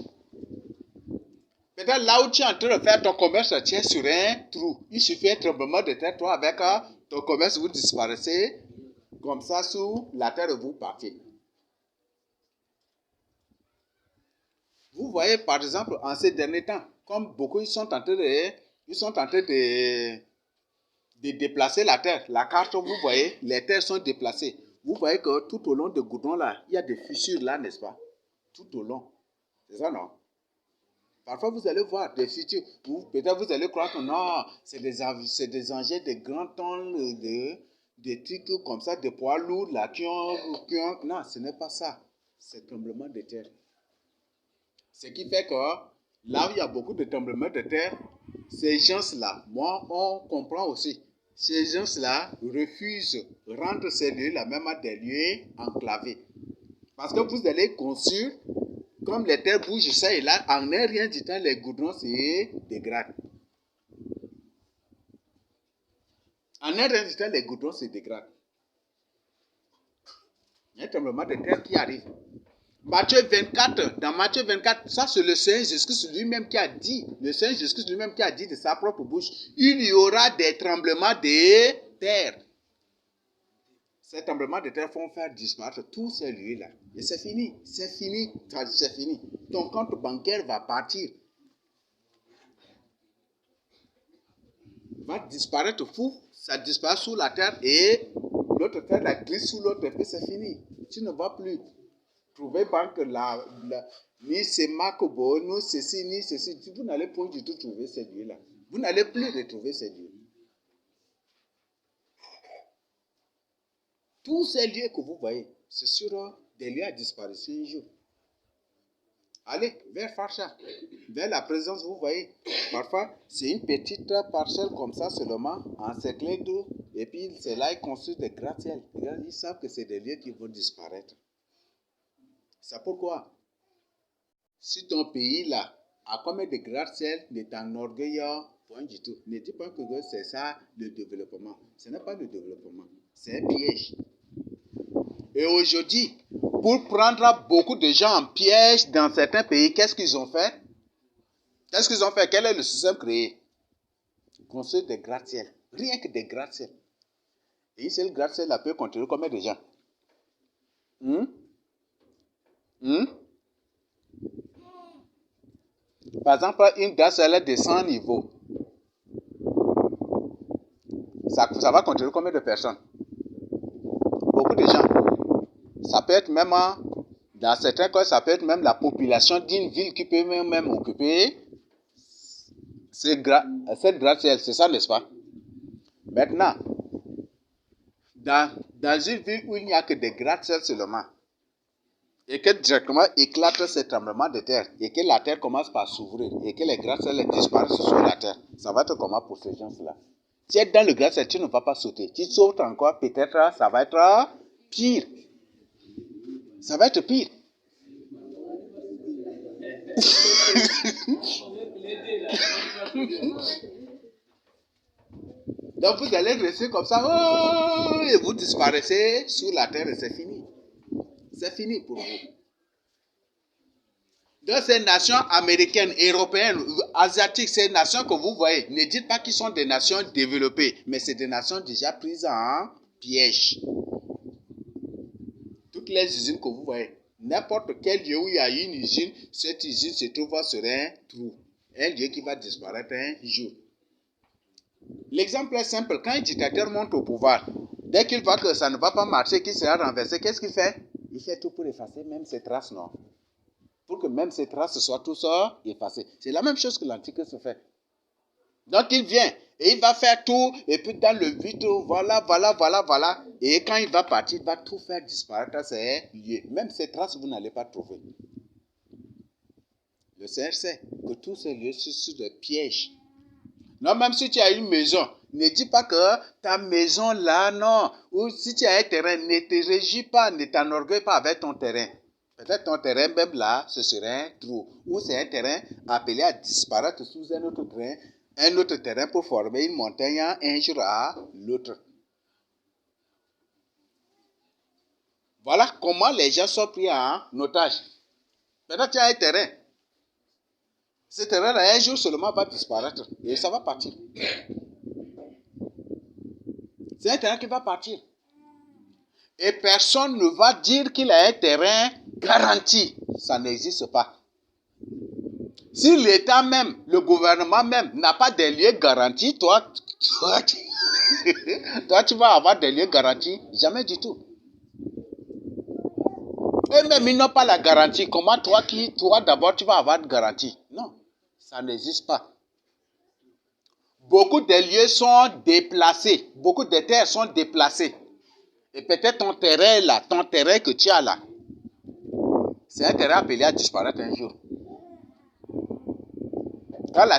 Peut-être là où tu es en train de faire ton commerce, tu es sur un trou. Il suffit un tremblement de terre, toi avec ton commerce, vous disparaissez comme ça sous la terre et vous partez. Vous voyez par exemple en ces derniers temps, comme beaucoup ils sont en train de déplacer la terre. La carte, vous voyez, les terres sont déplacées. Vous voyez que tout au long de Goudron là, il y a des fissures là, n'est-ce pas? Tout au long. C'est ça, non? Parfois, vous allez voir des fissures. Peut-être vous allez croire que non, c'est des engins de grands tonnes, des trucs comme ça, des poids lourds là, qui ont... Non, ce n'est pas ça. C'est tremblement de terre. Ce qui fait que là où il y a beaucoup de tremblements de terre, ces gens-là, moi, on comprend aussi. Ces gens-là refusent de rendre ces lieux-là même à des lieux enclavés. Parce que vous allez construire, comme les terres bougent ça et là, en un rien du temps, les goudrons se dégradent. En un rien du temps, les goudrons se dégradent. Il y a un tremblement de terre qui arrive. Matthieu 24, dans Matthieu 24, ça c'est le Seigneur Jésus-Christ lui-même qui a dit, le Seigneur Jésus-Christ lui-même qui a dit de sa propre bouche, il y aura des tremblements de terre. Ces tremblements de terre font faire disparaître tous ces lieux-là. Et c'est fini. C'est fini. C'est fini. Ton compte bancaire va partir. Va disparaître fou. Ça disparaît sous la terre et l'autre terre la glisse sous l'autre et c'est fini. Tu ne vas plus trouver banque ni c'est Makobo, ni ceci, ni ceci. Vous n'allez pas du tout trouver ces lieux-là. Vous n'allez plus retrouver ces lieux. Tous ces lieux que vous voyez, c'est sur des lieux à disparition un jour. Allez vers Facha, vers la présence, vous voyez. Parfois, c'est une petite parcelle comme ça seulement, encerclée d'eau. Et puis, c'est là qu'ils construisent des gratte-ciels. Ils savent que c'est des lieux qui vont disparaître. C'est pourquoi, si ton pays là a combien de gratte-ciel, ne t'enorgueille point du tout. Ne dis pas que c'est ça le développement. Ce n'est pas le développement, c'est un piège. Et aujourd'hui, pour prendre beaucoup de gens en piège dans certains pays, qu'est-ce qu'ils ont fait? Qu'est-ce qu'ils ont fait? Quel est le système créé? Construire des gratte-ciel. Rien que des gratte-ciel. Et une seule gratte-ciel peut contenir combien de gens? Par exemple, une gratte-ciel de 100 niveaux. Ça va contenir combien de personnes? Beaucoup de gens. Ça peut être même, dans certains cas, ça peut être même la population d'une ville qui peut même occuper cette gratte-ciel. C'est ça, n'est-ce pas? Maintenant, dans une ville où il n'y a que des gratte-ciel seulement, et que directement éclate ce tremblement de terre, et que la terre commence par s'ouvrir, et que les gratte-ciel disparaissent sur la terre, ça va être comment pour ces gens-là? Si tu es dans le gratte-ciel, tu ne vas pas sauter. Tu sautes encore, peut-être, ça va être pire. Ça va être pire. Donc vous allez rester comme ça, oh, et vous disparaissez sous la terre et c'est fini. C'est fini pour vous. Donc ces nations américaines, européennes, asiatiques, ces nations que vous voyez, ne dites pas qu'ils sont des nations développées, mais c'est des nations déjà prises en piège. Toutes les usines que vous voyez, n'importe quel lieu où il y a une usine, cette usine se trouve sur un trou. Un lieu qui va disparaître un jour. L'exemple est simple. Quand un dictateur monte au pouvoir, dès qu'il voit que ça ne va pas marcher, qu'il sera renversé, qu'est-ce qu'il fait? Il fait tout pour effacer même ses traces, non? Pour que même ses traces soient tous effacées. C'est la même chose que l'Antichrist fait. Donc il vient et il va faire tout, et puis dans le vide, voilà. Et quand il va partir, il va tout faire disparaître ces lieux. Même ces traces, vous n'allez pas trouver. Le Seigneur sait que tous ces lieux sont sur des pièges. Non, même si tu as une maison, ne dis pas que ta maison là, non. Ou si tu as un terrain, ne te régis pas, ne t'enorgueille pas avec ton terrain. Peut-être ton terrain même là, ce serait un trou. Ou c'est un terrain appelé à disparaître sous un autre terrain pour former une montagne un jour à l'autre. Voilà comment les gens sont pris en otage. Peut-être tu as un terrain. Ce terrain-là, un jour seulement va disparaître et ça va partir. C'est un terrain qui va partir. Et personne ne va dire qu'il a un terrain garanti. Ça n'existe pas. Si l'État même, le gouvernement même, n'a pas des lieux garantis, toi, tu vas avoir des lieux garantis. Jamais du tout. Et même ils n'ont pas la garantie. Comment toi d'abord, tu vas avoir de garantie? Non, ça n'existe pas. Beaucoup de lieux sont déplacés. Beaucoup de terres sont déplacées. Et peut-être ton terrain là, ton terrain que tu as là, c'est un terrain appelé à disparaître un jour. Quand la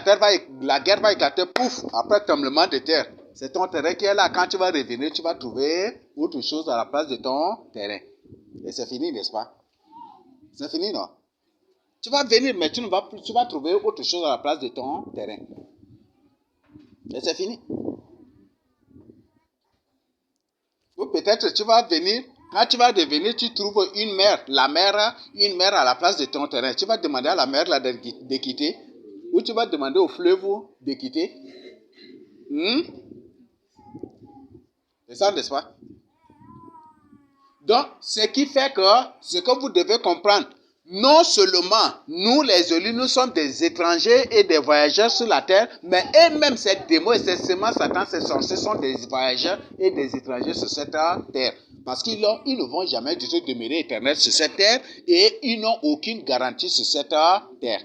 guerre va éclater, pouf, après tremblement de terre, c'est ton terrain qui est là. Quand tu vas revenir, tu vas trouver autre chose à la place de ton terrain. Et c'est fini, n'est-ce pas? C'est fini, non? Tu vas venir, mais tu vas trouver autre chose à la place de ton terrain. Et c'est fini. Ou peut-être tu vas venir, quand tu vas revenir, tu trouves une mer à la place de ton terrain. Tu vas demander à la mer là, de quitter. Ou tu vas demander au fleuve de quitter. C'est ça, n'est-ce pas? Donc, ce qui fait que, ce que vous devez comprendre, non seulement nous les élus, nous sommes des étrangers et des voyageurs sur la terre, mais eux-mêmes, ces démons et ces semences, Satan, ces sorciers sont des voyageurs et des étrangers sur cette terre. Parce qu'ils ne vont jamais du tout demeurer éternels sur cette terre et ils n'ont aucune garantie sur cette terre.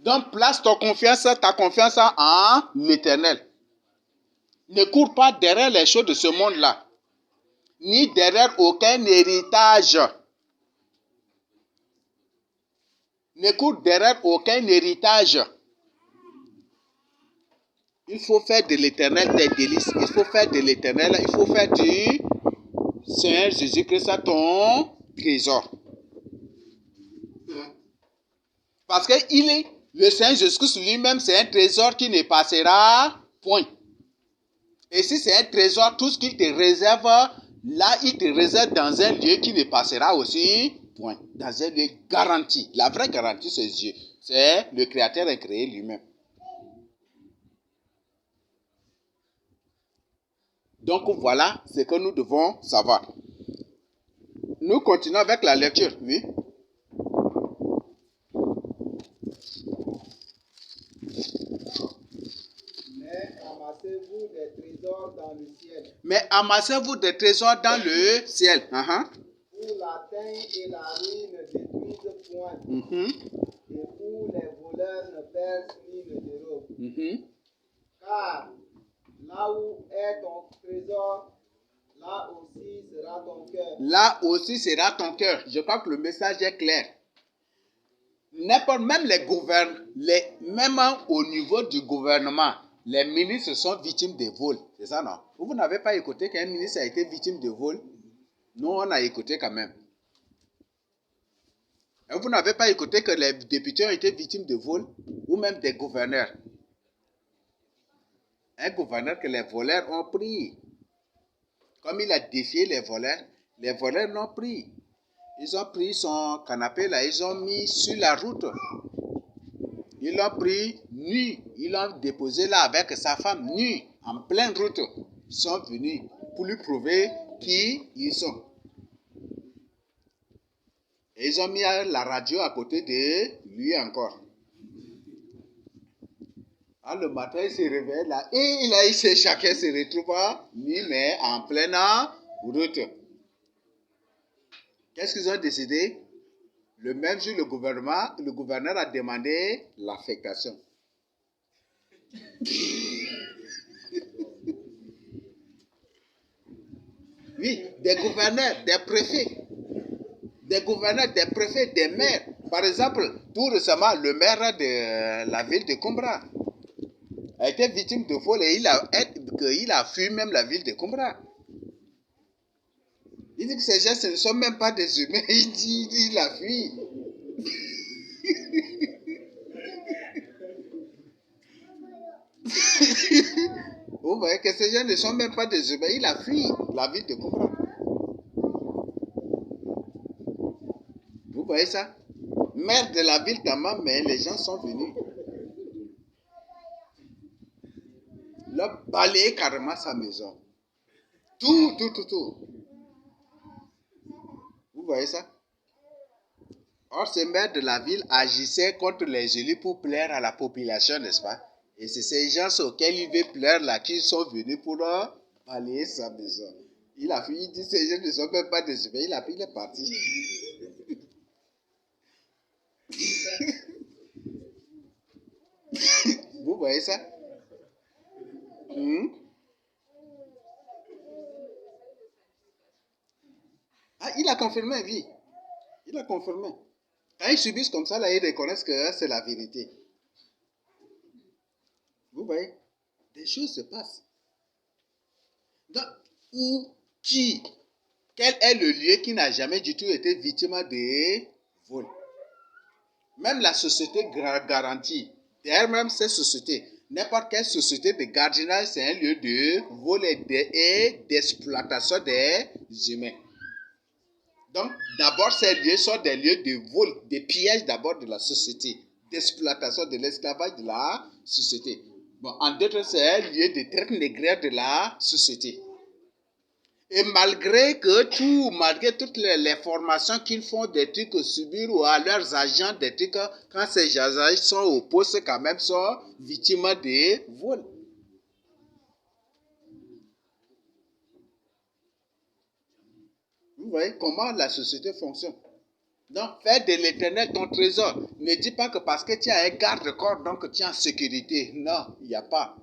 Donc, place ta confiance en l'Éternel. Ne cours pas derrière les choses de ce monde-là, ni derrière aucun héritage. Ne cours derrière aucun héritage. Il faut faire de l'Éternel tes délices. Il faut faire de l'Éternel, il faut faire du Seigneur Jésus-Christ ton trésor. Parce que le Seigneur Jésus-Christ lui-même, c'est un trésor qui ne passera point. Et si c'est un trésor, tout ce qu'il te réserve, là, il te réserve dans un lieu qui ne passera aussi point. Dans un lieu garanti. La vraie garantie, c'est Dieu. C'est le Créateur et créé lui-même. Donc voilà ce que nous devons savoir. Nous continuons avec la lecture. Oui. Mais amassez-vous des trésors dans le ciel. Où la teigne et la ruine ne détruisent point. Et où les voleurs ne percent ni ne dérobent. Car là où est ton trésor, là aussi sera ton cœur. Là aussi sera ton cœur. Je crois que le message est clair. Même même au niveau du gouvernement, les ministres sont victimes de vols. C'est ça, non? Vous n'avez pas écouté qu'un ministre a été victime de vol? Nous, on a écouté quand même. Et vous n'avez pas écouté que les députés ont été victimes de vol? Ou même des gouverneurs? Un gouverneur que les voleurs ont pris. Comme il a défié les voleurs l'ont pris. Ils ont pris son canapé là, ils ont mis sur la route. Ils l'ont pris nu. Ils l'ont déposé là avec sa femme nue, en pleine route. Ils sont venus pour lui prouver qui ils sont. Et ils ont mis la radio à côté de lui encore. Le matin, il se réveille là et chacun se retrouve nu, mais en pleine route. Qu'est-ce qu'ils ont décidé? Le même jour, le gouverneur a demandé l'affectation. Oui, des gouverneurs, des préfets, des maires. Par exemple, tout récemment, le maire de la ville de Kumbra a été victime de vol et il a fui même la ville de Kumbra. Il dit que ces gens, ce ne sont même pas des humains. Il a fui. Vous voyez que ces gens ne sont même pas des humains. Il a fui la ville de Kumbra. Vous voyez ça? Maire de la ville d'Amman, mais les gens sont venus. Il a balayé carrément sa maison. Tout. Vous voyez ça? Or, ce maire de la ville agissait contre les élus pour plaire à la population, n'est-ce pas? Et c'est ces gens auxquels il veut plaire là qui sont venus pour balayer sa maison. Il dit ces gens ne sont même pas des humains. Il est parti. Vous voyez ça? Il a confirmé, oui. Il a confirmé. Quand ils subissent comme ça, là, ils reconnaissent que c'est la vérité. Vous voyez? Des choses se passent. Donc, quel est le lieu qui n'a jamais du tout été victime de vol? Même la société garantie, derrière même cette société, n'importe quelle société de gardiennage, c'est un lieu de vol et d'exploitation des humains. Donc, d'abord, ces lieux sont des lieux de vol, de pillage d'abord de la société, d'exploitation, de l'esclavage de la société. Bon, en d'autres termes, c'est un lieu de traite négrière de la société. Et malgré toutes les formations qu'ils font, des trucs subir ou à leurs agents, des trucs, quand ces agents sont au poste, quand même, sont victimes de vol. Vous voyez comment la société fonctionne. Donc, fais de l'éternel ton trésor. Ne dis pas que parce que tu as un garde-corps, donc tu es en sécurité. Non, il n'y a pas.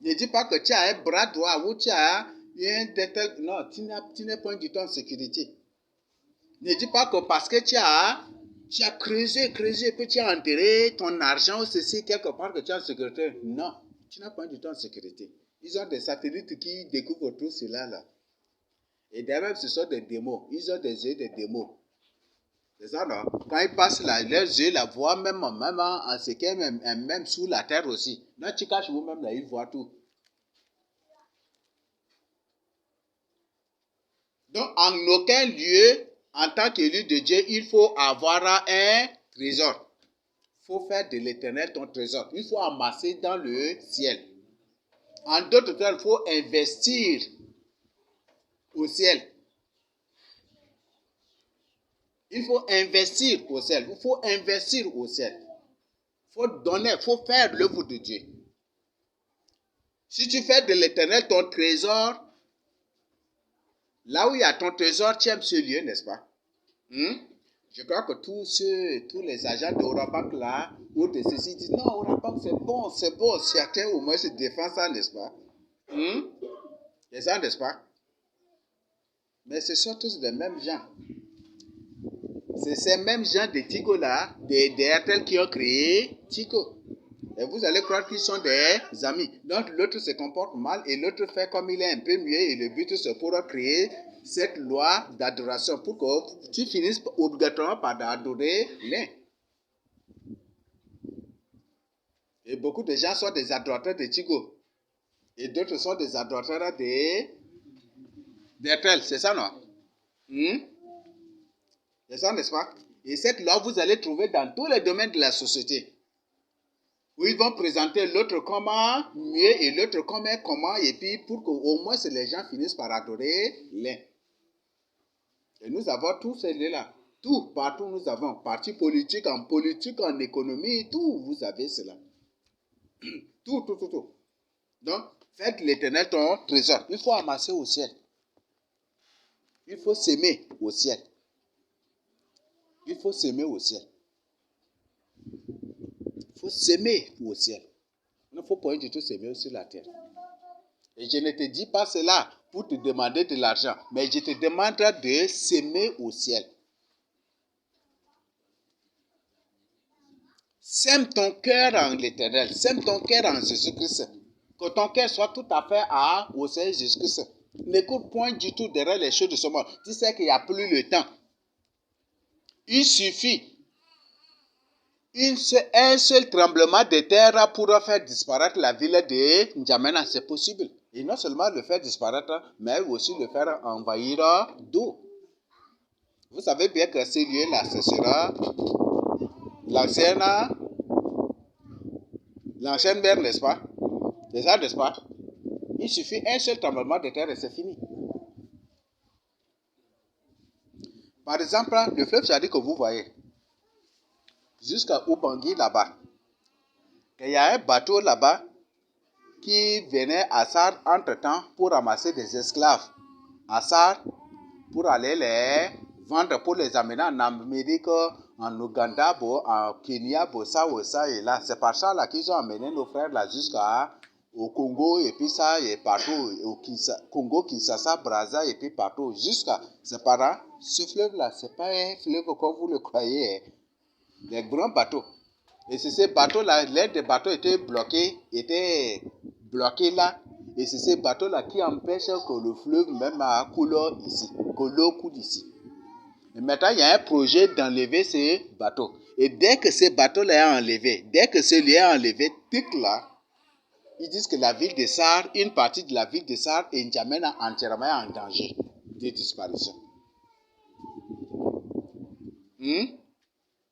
Ne dis pas que tu as un bras droit ou tu as un détel. Non, tu n'es pas du tout en sécurité. Ne dis pas que parce que tu as creusé, puis tu as enterré ton argent ou ceci quelque part que tu es en sécurité. Non, tu n'es pas du tout en sécurité. Ils ont des satellites qui découvrent tout cela là. Et d'ailleurs, ce sont des démos. Ils ont des yeux de démos. C'est ça, non? Quand ils passent là, leurs yeux la voient même en ce qui est même sous la terre aussi. Là, tu caches vous-même là, ils voient tout. Donc, en aucun lieu, en tant qu'élu de Dieu, il faut avoir un trésor. Il faut faire de l'éternel ton trésor. Il faut amasser dans le ciel. En d'autres termes, il faut investir au ciel. Il faut investir au ciel. Il faut investir au ciel. Il faut donner, il faut faire l'œuvre de Dieu. Si tu fais de l'éternel ton trésor, là où il y a ton trésor, tu aimes ce lieu, n'est-ce pas? Je crois que tous les agents d'Orabank là, ou de ceci, disent non, Orabank c'est bon. Certains au moins se défendent ça, n'est-ce pas? C'est ça, n'est-ce pas? Mais ce sont tous les mêmes gens. C'est ces mêmes gens de Tigo là, des RTL qui ont créé Tigo. Et vous allez croire qu'ils sont des amis. Donc l'autre se comporte mal et l'autre fait comme il est un peu mieux. Et le but c'est pour créer cette loi d'adoration pour que tu finisses obligatoirement par adorer l'un. Et beaucoup de gens sont des adorateurs de Tigo. Et d'autres sont des adorateurs d'RTL. C'est ça, non? C'est ça, n'est-ce pas? Et cette loi, vous allez trouver dans tous les domaines de la société. Où ils vont présenter l'autre comment mieux et l'autre comment, et puis pour qu'au moins les gens finissent par adorer l'un. Et nous avons tous ces lieux-là. Tout, partout nous avons. Parti politique, en économie, tout, vous avez cela. Tout. Donc, faites l'éternel ton trésor. Il faut amasser au ciel. Il faut s'aimer au ciel. Il faut s'aimer au ciel. Il faut s'aimer au ciel. Il ne faut pas du tout s'aimer sur la terre. Et je ne te dis pas cela pour te demander de l'argent, mais je te demande de s'aimer au ciel. Sème ton cœur en l'Éternel, sème ton cœur en Jésus-Christ. Que ton cœur soit tout à fait au Seigneur Jésus-Christ. N'écoute point du tout derrière les choses de ce monde. Tu sais qu'il n'y a plus le temps. Il suffit un seul tremblement de terre pour faire disparaître la ville de N'Djamena. C'est possible. Et non seulement le faire disparaître, mais aussi le faire envahir d'eau. Vous savez bien que ce lieu-là, ce sera l'ancienne mer, n'est-ce pas? C'est ça, n'est-ce pas? Il suffit un seul tremblement de terre et c'est fini. Par exemple, le fleuve Tchadi que vous voyez, jusqu'à Ubangui là-bas, il y a un bateau là-bas qui venait à Sar entre-temps pour ramasser des esclaves à Sar pour aller les vendre, pour les amener en Amérique, en Ouganda, en Kenya, ça et là. C'est par ça là qu'ils ont amené nos frères là jusqu'au Congo et puis ça et partout, au Congo, Kinshasa, Brazza et puis partout, jusqu'à c'est par là. Ce fleuve là, c'est pas un fleuve comme vous le croyez, des grands bateaux. Et c'est ces bateaux-là, l'air des bateaux était bloqué là. Et c'est ces bateaux-là qui empêchent que le fleuve même coule ici, que l'eau coule ici. Et maintenant, il y a un projet d'enlever ces bateaux. Et dès que ces bateaux-là est enlevé, dès que ce lieu est enlevé, tic là, ils disent que la ville de Sar, une partie de la ville de Sar et N'Djamena entièrement en danger de disparition.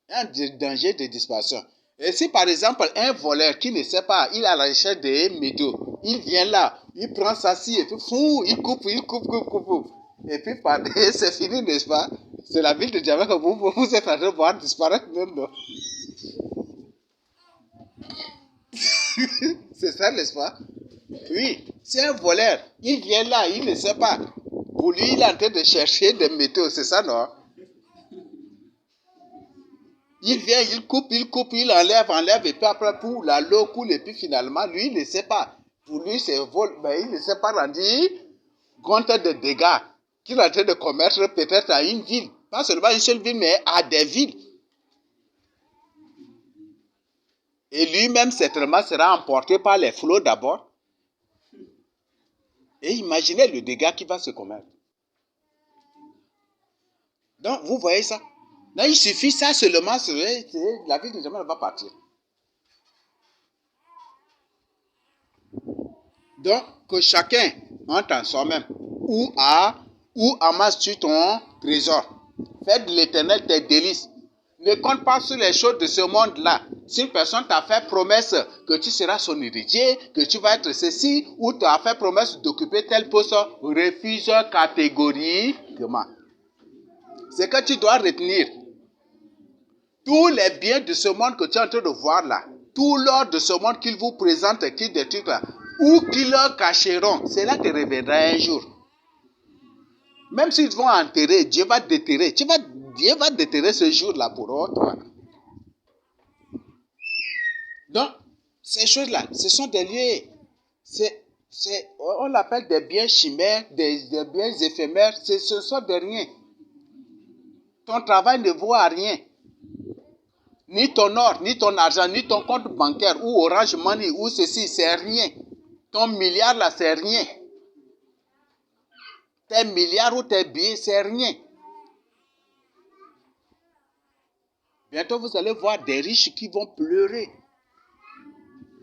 Un danger de disparition. Et si par exemple un voleur qui ne sait pas, il a la recherche des métaux, il vient là, il prend sa scie et puis fou, il coupe. Et puis c'est fini, n'est-ce pas? C'est la ville de Djamena que vous êtes en train de voir disparaître même, non? C'est ça, n'est-ce pas? Oui, c'est un voleur. Il vient là, il ne sait pas. Pour lui, il est en train de chercher des métaux, c'est ça, non? Il vient, il coupe, il enlève, et puis après, pour la l'eau coule, et puis finalement, lui, il ne sait pas. Pour lui, c'est vol, mais il ne sait pas rendre compte des dégâts qu'il est en train de commettre peut-être à une ville. Pas seulement une seule ville, mais à des villes. Et lui-même, certainement, sera emporté par les flots d'abord. Et imaginez le dégât qui va se commettre. Donc, vous voyez ça? Là, il suffit ça seulement, la ville de Djamena va partir. Donc, que chacun entre en soi-même. Où amasses-tu ton trésor? Fais de l'éternel tes délices. Ne compte pas sur les choses de ce monde-là. Si une personne t'a fait promesse que tu seras son héritier, que tu vas être ceci, ou t'a fait promesse d'occuper tel poste, refuse catégoriquement. C'est que tu dois retenir. Tous les biens de ce monde que tu es en train de voir là, tout l'or de ce monde qu'ils vous présentent, qu'ils détruisent là, ou qu'ils leur cacheront, cela te reviendra un jour. Même s'ils vont enterrer, Dieu va déterrer. Dieu va déterrer ce jour-là pour toi. Donc, ces choses-là, ce sont des lieux. On l'appelle des biens chimères, des biens éphémères. Ce sont de rien. Ton travail ne vaut à rien. Ni ton or, ni ton argent, ni ton compte bancaire, ou Orange Money, ou ceci, c'est rien. Ton milliard là, c'est rien. Tes milliards ou tes billets, c'est rien. Bientôt, vous allez voir des riches qui vont pleurer.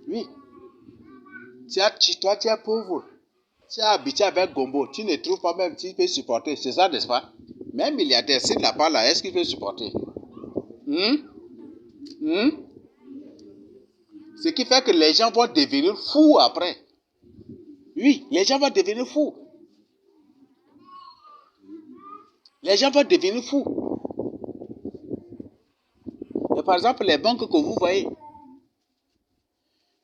Oui. Toi, tu es pauvre. Tu as habité avec Gombo. Tu ne trouves pas même tu peux supporter. C'est ça, n'est-ce pas? Même milliardaire, s'il n'a pas là, est-ce qu'il peut supporter? Ce qui fait que les gens vont devenir fous après. Oui, les gens vont devenir fous. Les gens vont devenir fous. Et par exemple, les banques que vous voyez,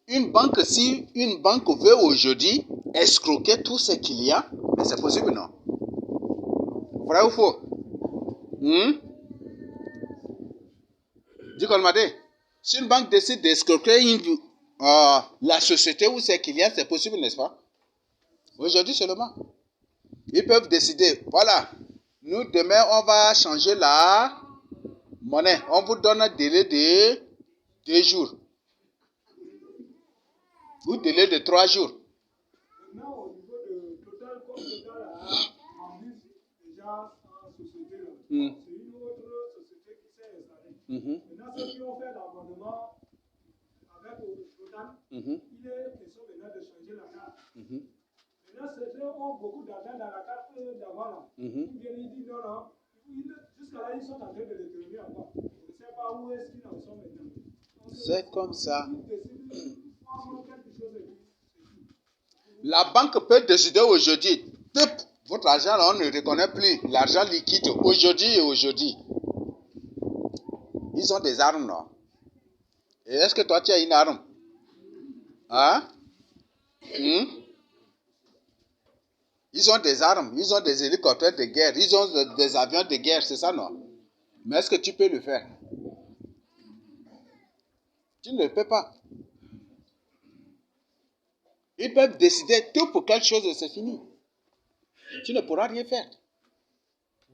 si une banque veut aujourd'hui escroquer tout ce qu'il y a, mais c'est possible, non? Vrai ou faux? Dis qu'on m'a dit, si une banque décide d'escroquer la société où c'est qu'il y a, c'est possible, n'est-ce pas? Aujourd'hui seulement. Ils peuvent décider, voilà, nous demain on va changer la monnaie. On vous donne un délai de 2 jours. Ou délai de 3 jours. Maintenant, au niveau de Total, comme Total a vendu déjà en société, c'est une autre société qui s'est installée. Maintenant, ceux qui ont fait l'abonnement avec Total, il est question maintenant de changer la carte. Maintenant, ceux ont beaucoup d'argent dans la carte d'avant là. Ils viennent, ils disent non, jusqu'à là, ils sont en train de retourner encore. Je ne sais pas où est-ce qu'ils en sont maintenant. C'est comme ça. La banque peut décider aujourd'hui, votre argent là, on ne reconnaît plus. L'argent liquide, aujourd'hui. Ils ont des armes, non? Et est-ce que toi, tu as une arme? Hein? Ils ont des armes, ils ont des hélicoptères de guerre, ils ont des avions de guerre, c'est ça, non? Mais est-ce que tu peux le faire? Tu ne le peux pas. Ils peuvent décider tout pour quelque chose et c'est fini. Tu ne pourras rien faire.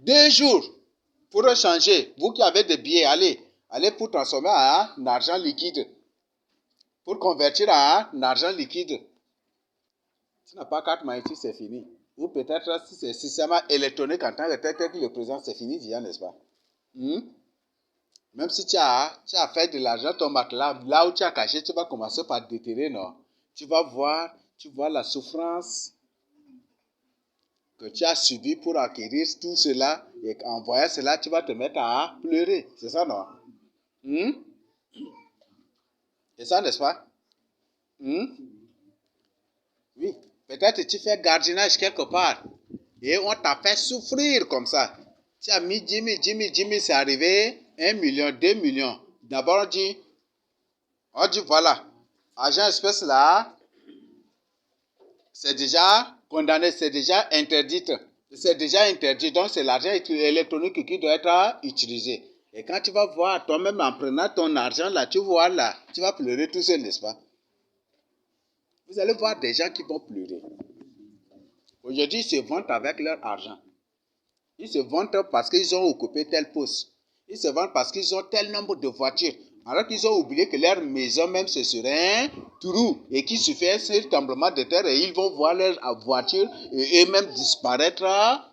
2 jours pour changer. Vous qui avez des billets, allez pour transformer en argent liquide. Pour convertir en argent liquide. Tu n'as pas carte magnétique, c'est fini. Ou peut-être si c'est système électronique en tant que tel que le présent, c'est fini déjà, n'est-ce pas? Même si tu as fait de l'argent, ton matelas, là où tu as caché, tu vas commencer par déterrer, non? Tu vois la souffrance que tu as subie pour acquérir tout cela, et en voyant cela, tu vas te mettre à pleurer. C'est ça, non? C'est ça, n'est-ce pas? Oui. Peut-être tu fais gardiennage quelque part et on t'a fait souffrir comme ça. Tu as mis 10 000, c'est arrivé 1 million, 2 millions. D'abord, on dit voilà, argent espèce là, c'est déjà condamné, c'est déjà interdit. C'est déjà interdit, donc c'est l'argent électronique qui doit être utilisé. Et quand tu vas voir toi-même en prenant ton argent là, tu vois là, tu vas pleurer tout seul, n'est-ce pas? Vous allez voir des gens qui vont pleurer. Aujourd'hui, ils se vantent avec leur argent. Ils se vantent parce qu'ils ont occupé tel poste. Ils se vantent parce qu'ils ont tel nombre de voitures. Alors qu'ils ont oublié que leur maison même ce serait un trou et qu'il suffit un seul tremblement de terre et ils vont voir leur voiture et eux-mêmes disparaître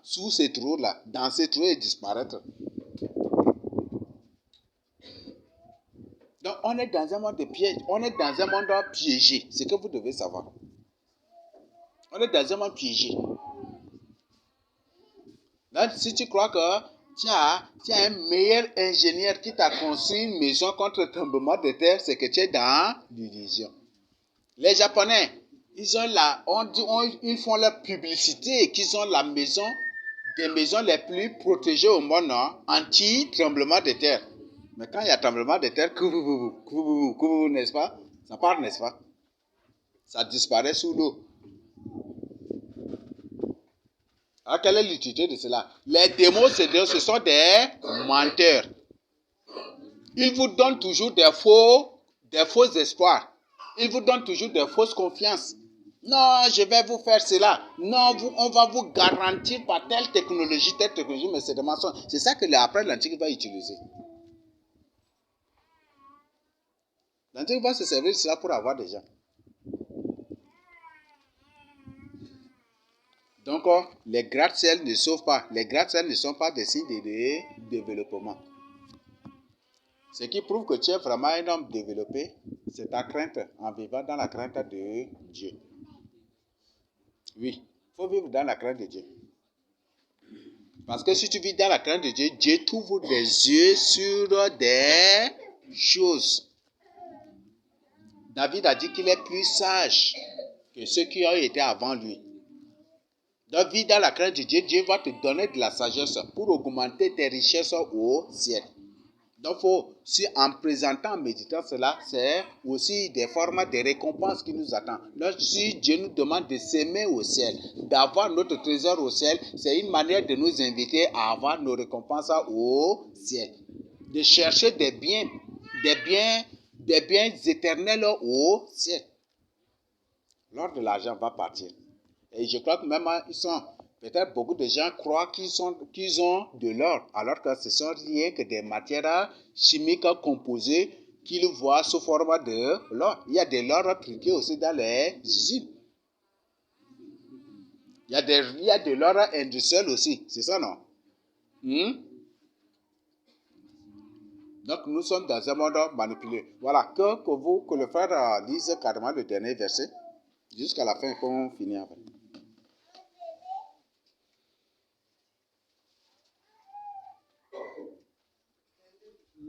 sous ces trous-là, dans ces trous et disparaître. Donc on est dans un monde de piège, on est dans un monde piégé, c'est ce que vous devez savoir. On est dans un monde piégé. Là, si tu crois que tu as un meilleur ingénieur qui t'a construit une maison contre le tremblement de terre, c'est que tu es dans l'illusion. Les Japonais, ils font leur publicité qu'ils ont des maisons les plus protégées au monde anti-tremblement de terre. Mais quand il y a tremblement de terre, n'est-ce pas? Ça part, n'est-ce pas? Ça disparaît sous l'eau. Alors, quelle est l'utilité de cela? Les démons, ce sont des menteurs. Ils vous donnent toujours des faux espoirs. Ils vous donnent toujours des fausses confiances. Non, je vais vous faire cela. Non, on va vous garantir par telle technologie, mais c'est des mensonges. C'est ça que après l'Antique va utiliser. L'Antique va se servir de cela pour avoir des gens. Donc, les gratte-ciels ne sauvent pas. Les gratte-ciels ne sont pas des signes de développement. Ce qui prouve que tu es vraiment un homme développé, c'est ta crainte en vivant dans la crainte de Dieu. Oui, il faut vivre dans la crainte de Dieu. Parce que si tu vis dans la crainte de Dieu, Dieu t'ouvre des yeux sur des choses. David a dit qu'il est plus sage que ceux qui ont été avant lui. Donc, vis dans la crainte de Dieu, Dieu va te donner de la sagesse pour augmenter tes richesses au ciel. Donc, si en présentant, en méditant cela, c'est aussi des formats de récompenses qui nous attendent. Donc, si Dieu nous demande de s'aimer au ciel, d'avoir notre trésor au ciel, c'est une manière de nous inviter à avoir nos récompenses au ciel. De chercher des biens éternels au ciel. L'or de l'argent va partir. Et je crois que même peut-être beaucoup de gens croient qu'ils ont de l'or, alors que ce sont rien que des matières chimiques composées qu'ils voient sous forme de l'or. Il y a de l'or truqué aussi dans les usines. Il y a de l'or industriel aussi, c'est ça, non? Donc nous sommes dans un monde manipulé. Voilà, que le frère lise carrément le dernier verset, jusqu'à la fin qu'on finit avec.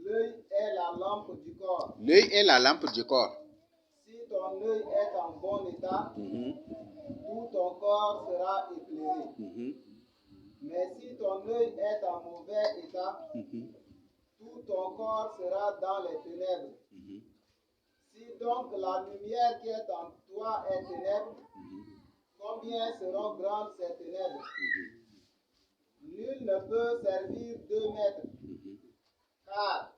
L'œil est la lampe du corps. L'œil est la lampe du corps. Si ton œil est en bon état, tout ton corps sera éclairé. Mais si ton œil est en mauvais état, tout ton corps sera dans les ténèbres. Si donc la lumière qui est en toi est ténèbres, combien seront grandes ces ténèbres? Nul ne peut servir 2 maîtres, car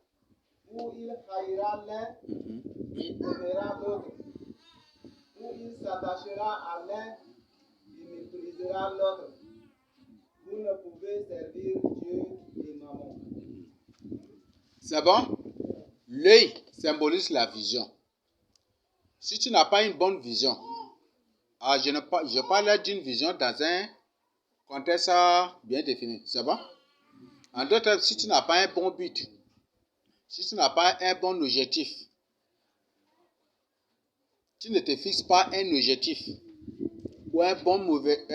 ou il haïra l'un et aimera l'autre, ou il s'attachera à l'un et méprisera l'autre. Vous ne pouvez servir Dieu et Mammon. C'est bon? L'œil symbolise la vision. Si tu n'as pas une bonne vision, je parle d'une vision dans un contexte bien défini. C'est bon? En d'autres termes, si tu n'as pas un bon but, si tu n'as pas un bon objectif, tu ne te fixes pas un objectif ou un bon mauvais,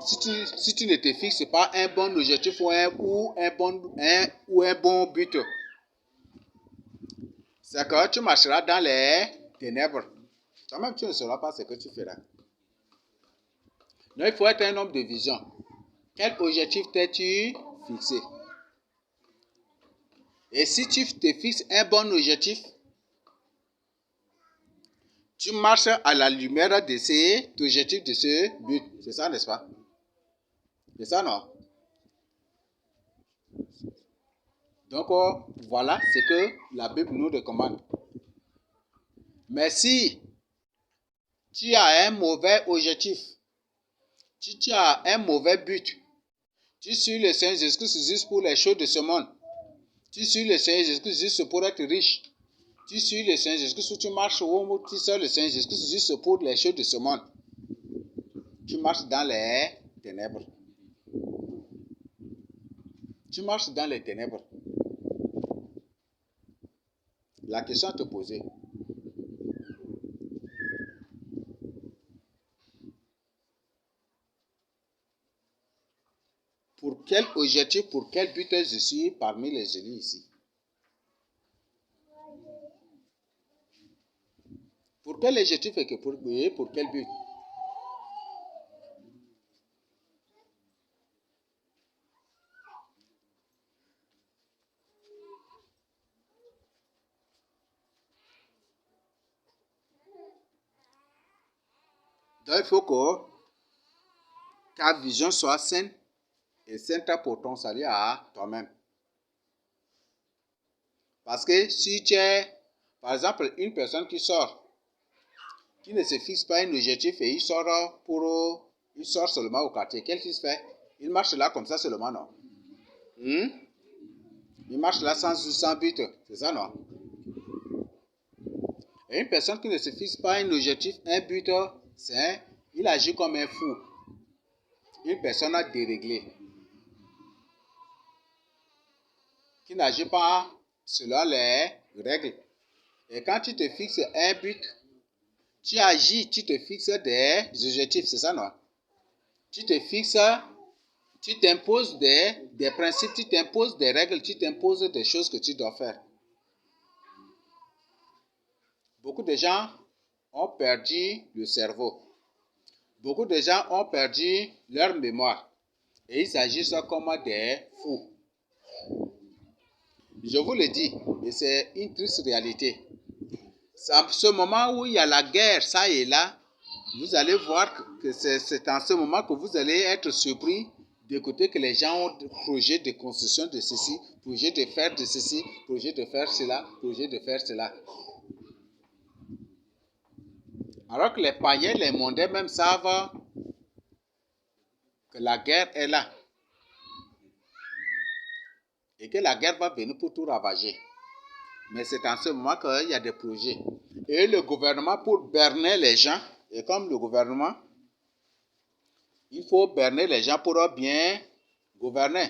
si tu ne te fixes pas un bon objectif ou un bon but, c'est que tu marcheras dans les ténèbres. Toi-même, tu ne sauras pas ce que tu feras. Donc, il faut être un homme de vision. Quel objectif t'es-tu fixé? Et si tu te fixes un bon objectif, tu marches à la lumière de cet objectif, de ce but. C'est ça, n'est-ce pas? C'est ça, non? Donc, voilà ce que la Bible nous recommande. Mais si tu as un mauvais objectif, si tu as un mauvais but, tu suis le Seigneur Jésus-Christ juste pour les choses de ce monde, tu suis le Seigneur Jésus-Christ juste pour être riche, tu suis le Seigneur Jésus-Christ, tu marches où tu suis le Seigneur Jésus-Christ juste pour les choses de ce monde, tu marches dans les ténèbres. Tu marches dans les ténèbres. La question à te poser. Pour quel objectif, pour quel but je suis parmi les élus ici? Pour quel objectif et pour quel but? Donc, il faut que ta vision soit saine et sainte pour ton salut à toi-même. Parce que si tu es, par exemple, une personne qui sort, qui ne se fixe pas un objectif et il sort seulement au quartier, qu'est-ce qu'il fait? Il marche là comme ça seulement, non? Il marche là sans but, c'est ça, non? Et une personne qui ne se fixe pas un objectif, un but, il agit comme un fou. Une personne déréglée. Qui n'agit pas selon les règles. Et quand tu te fixes un but, tu agis, tu te fixes des objectifs, c'est ça, non? Tu te fixes, tu t'imposes des principes, tu t'imposes des règles, tu t'imposes des choses que tu dois faire. Beaucoup de gens ont perdu le cerveau. Beaucoup de gens ont perdu leur mémoire. Et ils agissent comme des fous. Je vous le dis, et c'est une triste réalité. C'est à ce moment où il y a la guerre, ça et là, vous allez voir que c'est en ce moment que vous allez être surpris d'écouter que les gens ont projet de construction de ceci, projet de faire de ceci, projet de faire cela, projet de faire cela. Alors que les païens, les mondains même savent que la guerre est là. Et que la guerre va venir pour tout ravager. Mais c'est en ce moment qu'il y a des projets. Et le gouvernement, pour berner les gens, et comme le gouvernement, il faut berner les gens pour bien gouverner,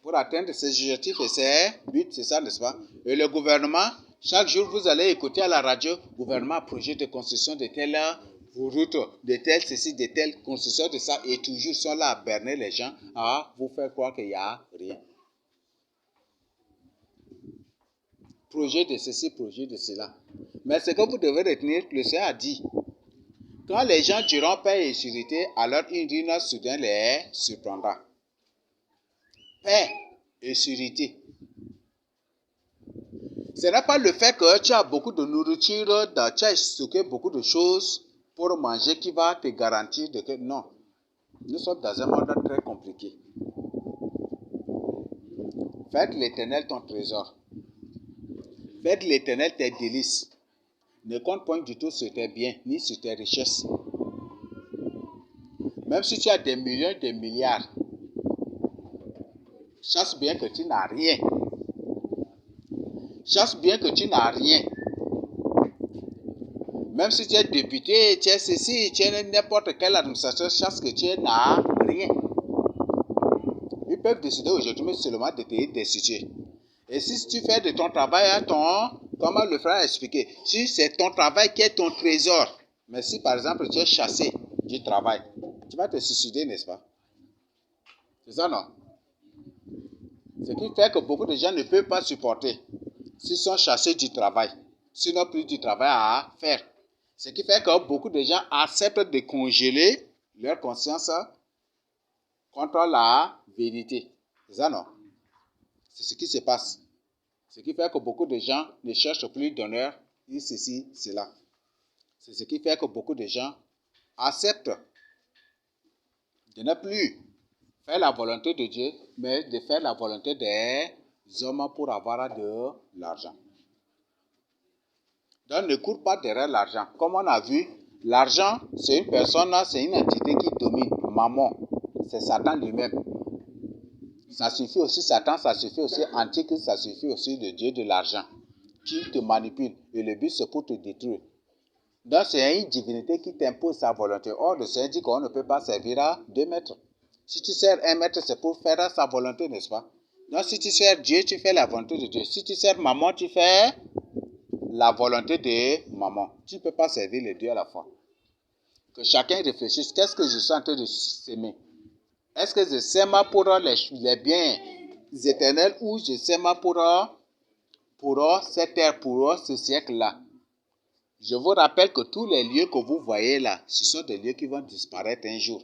pour atteindre ses objectifs et ses buts, c'est ça, n'est-ce pas? Et le gouvernement, chaque jour, vous allez écouter à la radio, gouvernement, projet de construction de telle route, de telle ceci, de telle construction de ça, et toujours sont là à berner les gens, à vous faire croire qu'il n'y a rien. Projet de ceci, projet de cela. Mais ce que vous devez retenir, le Seigneur a dit, quand les gens diront paix et sécurité, alors une ruine soudain les surprendra. Paix et sécurité. Ce n'est pas le fait que tu as beaucoup de nourriture, tu as stocké beaucoup de choses pour manger qui va te garantir de que non. Nous sommes dans un monde très compliqué. Faites l'Éternel ton trésor. Faites l'Éternel tes délices. Ne compte point du tout sur tes biens, ni sur tes richesses. Même si tu as des millions, des milliards, chasse bien que tu n'as rien. Chasse bien que tu n'as rien. Même si tu es député, tu es ceci, tu es n'importe quel administrateur, chasse que tu n'as rien. Ils peuvent décider aujourd'hui seulement de te destituer. Et si tu fais de ton travail comment le frère a expliqué, si c'est ton travail qui est ton trésor, mais si par exemple tu es chassé du travail, tu vas te suicider, n'est-ce pas? C'est ça, non? Ce qui fait que beaucoup de gens ne peuvent pas supporter s'ils sont chassés du travail. sinon plus du travail à faire. Ce qui fait que beaucoup de gens acceptent de congeler leur conscience contre la vérité. C'est ça, non? C'est ce qui se passe. Ce qui fait que beaucoup de gens ne cherchent plus d'honneur, ni ceci, cela. C'est ce qui fait que beaucoup de gens acceptent de ne plus faire la volonté de Dieu, mais de faire la volonté des hommes pour avoir de l'argent. Donc ne cours pas derrière l'argent. Comme on a vu, l'argent, c'est une personne, c'est une entité qui domine. Maman, c'est Satan lui-même. Ça suffit aussi Satan, ça suffit aussi Antichrist, ça suffit aussi le Dieu de l'argent qui te manipule. Et le but, c'est pour te détruire. Donc, c'est une divinité qui t'impose sa volonté. Or, le Seigneur dit qu'on ne peut pas servir à 2 maîtres. Si tu sers un maître, c'est pour faire sa volonté, n'est-ce pas? Donc, si tu sers Dieu, tu fais la volonté de Dieu. Si tu sers maman, tu fais la volonté de maman. Tu ne peux pas servir les deux à la fois. Que chacun réfléchisse. Qu'est-ce que je suis en train de s'aimer? Est-ce que je sème pour les biens éternels ou je sème pour cette terre, pour ce siècle-là? Je vous rappelle que tous les lieux que vous voyez là, ce sont des lieux qui vont disparaître un jour.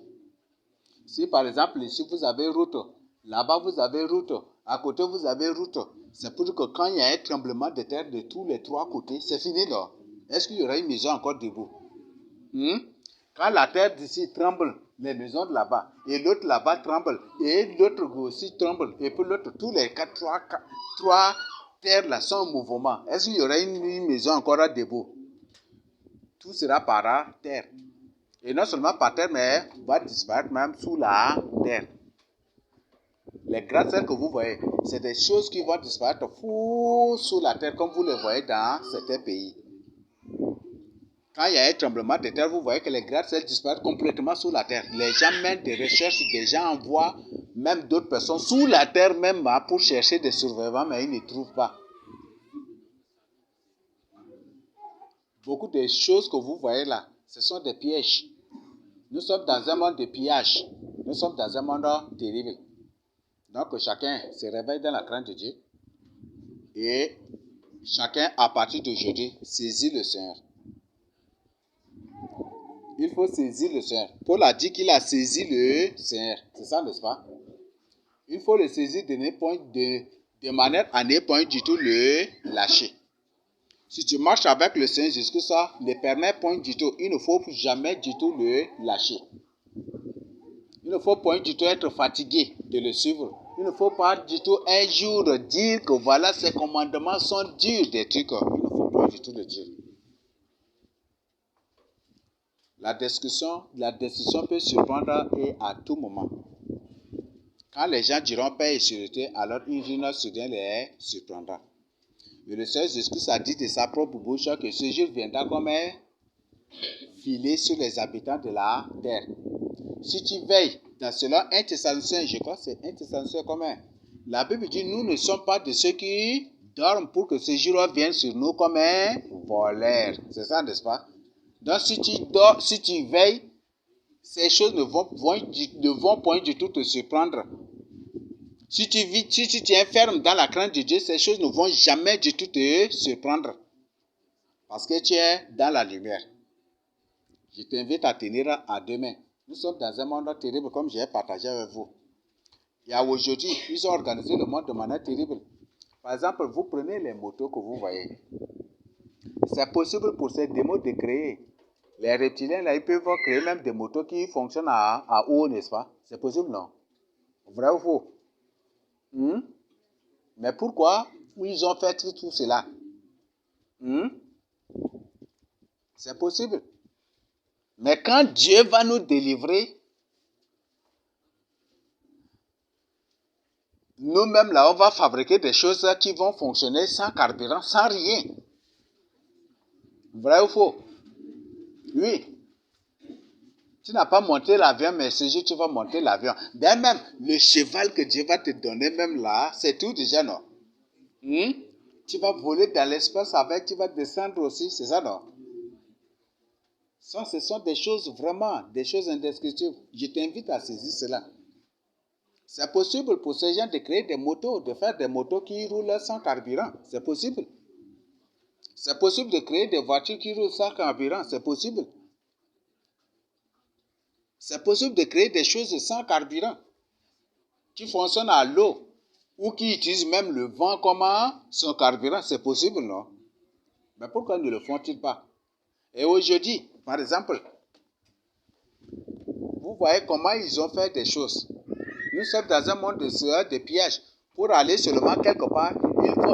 Si par exemple ici vous avez route, là-bas vous avez route, à côté vous avez route, c'est pour dire que quand il y a un tremblement de terre de tous les 3 côtés, c'est fini là. Est-ce qu'il y aura une maison encore debout? Quand la terre d'ici tremble, les maisons de là-bas, et l'autre là-bas tremble, et l'autre aussi tremble, et puis l'autre, tous les 3 terres là sont en mouvement. Est-ce qu'il y aura une maison encore debout? Tout sera par terre. Et non seulement par terre, mais va disparaître même sous la terre. Les gratte-ciels que vous voyez, c'est des choses qui vont disparaître sous la terre, comme vous le voyez dans certains pays. Quand il y a un tremblement de terre, vous voyez que les gratte-ciels disparaissent complètement sous la terre. Les gens mènent des recherches, des gens envoient même d'autres personnes sous la terre même pour chercher des survivants, mais ils ne trouvent pas. Beaucoup de choses que vous voyez là, ce sont des pièges. Nous sommes dans un monde de pillage. Nous sommes dans un monde terrible. Donc chacun se réveille dans la crainte de Dieu. Et chacun, à partir d'aujourd'hui, saisit le Seigneur. Il faut saisir le Seigneur. Paul a dit qu'il a saisi le Seigneur. C'est ça, n'est-ce pas? Il faut le saisir de manière à ne point du tout le lâcher. Si tu marches avec le Seigneur Jésus, ça ne permet point du tout. Il ne faut jamais du tout le lâcher. Il ne faut point du tout être fatigué de le suivre. Il ne faut pas du tout un jour dire que voilà, ces commandements sont durs des trucs. Il ne faut pas du tout le dire. La décision peut se prendre et à tout moment. Quand les gens diront paix et sûreté, alors une journée soudain les surprendra. Et le Seigneur Jésus a dit de sa propre bouche que ce jour viendra comme un filet sur les habitants de la terre. Si tu veilles dans cela, 1 Thessaloniciens, je crois que c'est 1 Thessaloniciens commun. La Bible dit, nous ne sommes pas de ceux qui dorment pour que ce jour vienne sur nous comme un voleur. C'est ça, n'est-ce pas? Donc si tu dors, si tu veilles, ces choses ne vont point du tout te surprendre. Si tu es ferme dans la crainte de Dieu, ces choses ne vont jamais du tout te surprendre. Parce que tu es dans la lumière. Je t'invite à tenir à 2 mains. Nous sommes dans un monde terrible comme j'ai partagé avec vous. Et aujourd'hui, ils ont organisé le monde de manière terrible. Par exemple, vous prenez les motos que vous voyez. C'est possible pour ces démos de créer. Les reptiliens, là, ils peuvent créer même des motos qui fonctionnent à eau, n'est-ce pas? C'est possible, non? Vrai ou faux? Mais pourquoi ils ont fait tout cela? C'est possible. Mais quand Dieu va nous délivrer, nous-mêmes là, on va fabriquer des choses qui vont fonctionner sans carburant, sans rien. Vrai ou faux? Oui. Tu n'as pas monté l'avion, mais ce jour tu vas monter l'avion. Bien même, le cheval que Dieu va te donner même là, c'est tout déjà, non? Tu vas voler dans l'espace avec, tu vas descendre aussi, c'est ça, non? Ça, ce sont des choses vraiment, des choses indescriptibles. Je t'invite à saisir cela. C'est possible pour ces gens de créer des motos, de faire des motos qui roulent sans carburant. C'est possible. C'est possible de créer des voitures qui roulent sans carburant, c'est possible. C'est possible de créer des choses sans carburant, qui fonctionnent à l'eau, ou qui utilisent même le vent comme son carburant, c'est possible, non? Mais pourquoi ne le font-ils pas? Et aujourd'hui, par exemple, vous voyez comment ils ont fait des choses. Nous sommes dans un monde de pièges. Pour aller seulement quelque part,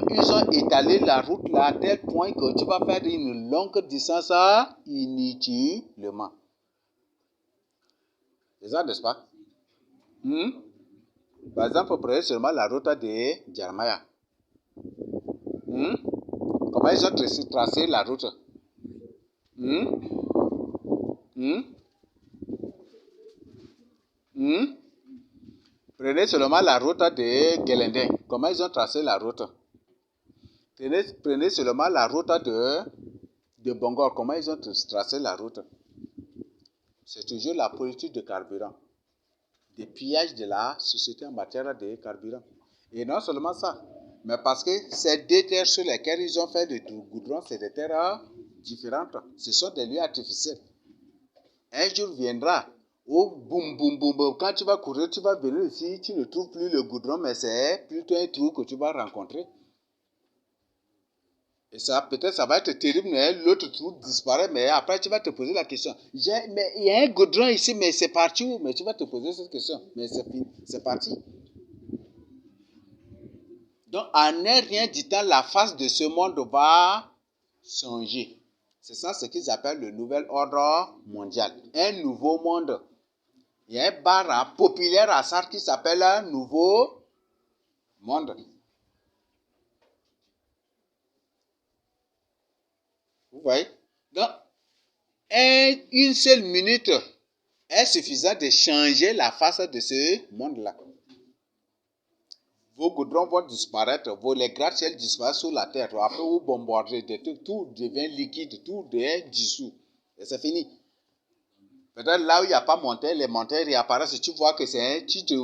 ils ont étalé la route là à tel point que tu vas faire une longue distance inutilement. C'est ça, n'est-ce pas? Par exemple, prenez seulement la route de Djarmaya. Comment ils ont tracé la route? Prenez seulement la route de Gelendin. Comment ils ont tracé la route? Prenez seulement la route de Bongor. Comment ils ont tracé la route? C'est toujours la politique de carburant. Des pillages de la société en matière de carburant. Et non seulement ça, mais parce que ces deux terres sur lesquelles ils ont fait du goudron, c'est des terres différentes. Ce sont des lieux artificiels. Un jour viendra où boum, boum, boum, boum. Quand tu vas courir, tu vas venir ici, tu ne trouves plus le goudron, mais c'est plutôt un trou que tu vas rencontrer. Et ça, peut-être, ça va être terrible, mais l'autre trou disparaît, mais après, tu vas te poser la question. Mais il y a un goudron ici, mais c'est parti où? Mais tu vas te poser cette question. Mais c'est parti. Donc, en un rien du temps, la face de ce monde va changer. C'est ça ce qu'ils appellent le nouvel ordre mondial. Un nouveau monde. Il y a un bar populaire à Sartre qui s'appelle un nouveau monde. Vous voyez? Donc, une seule minute est suffisante de changer la face de ce monde-là. Vos goudrons vont disparaître, les gratte-ciels disparaissent sous la terre. Après, vous bombardez, tout devient liquide, tout devient dissous. Et c'est fini. Peut-être là où il n'y a pas montagne, les montagnes réapparaissent. Tu vois que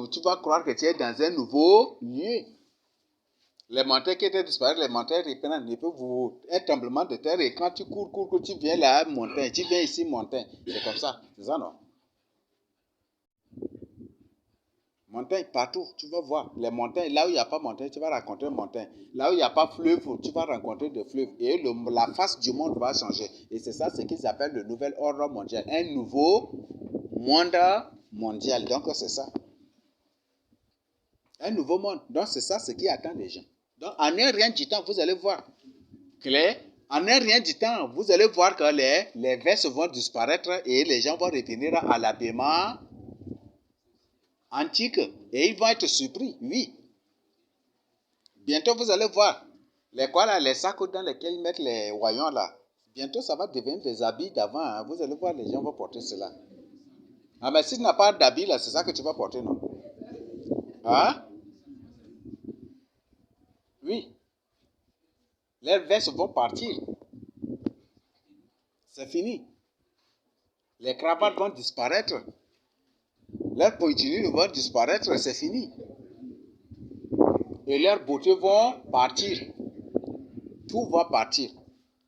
tu vas croire que tu es dans un nouveau lieu. Les montagnes qui étaient disparues, les montagnes reprennent. Il peut vous un tremblement de terre et quand tu cours, tu viens là, montagne. Tu viens ici, montagne. C'est comme ça. C'est ça, non? Montagne partout, tu vas voir. Les montagnes, là où il n'y a pas montagne, tu vas rencontrer une montagne. Là où il n'y a pas fleuve, tu vas rencontrer des fleuves. Et la face du monde va changer. Et c'est ça ce qu'ils appellent le nouvel ordre mondial. Un nouveau monde mondial. Donc, c'est ça. Un nouveau monde. Donc, c'est ça ce qui attend les gens. Donc, en un rien du temps, vous allez voir. Clair? En un rien du temps, vous allez voir que les vestes vont disparaître et les gens vont revenir à l'habillement antique. Et ils vont être surpris, oui. Bientôt, vous allez voir. Les sacs dans lesquels ils mettent les voyants là. Bientôt, ça va devenir des habits d'avant. Hein. Vous allez voir, les gens vont porter cela. Ah, mais si tu n'as pas d'habits là, c'est ça que tu vas porter, non? Hein? Oui. Les vestes vont partir. C'est fini. Les cravates vont disparaître. Leurs pointilles vont disparaître, c'est fini. Et leurs beautés vont partir. Tout va partir.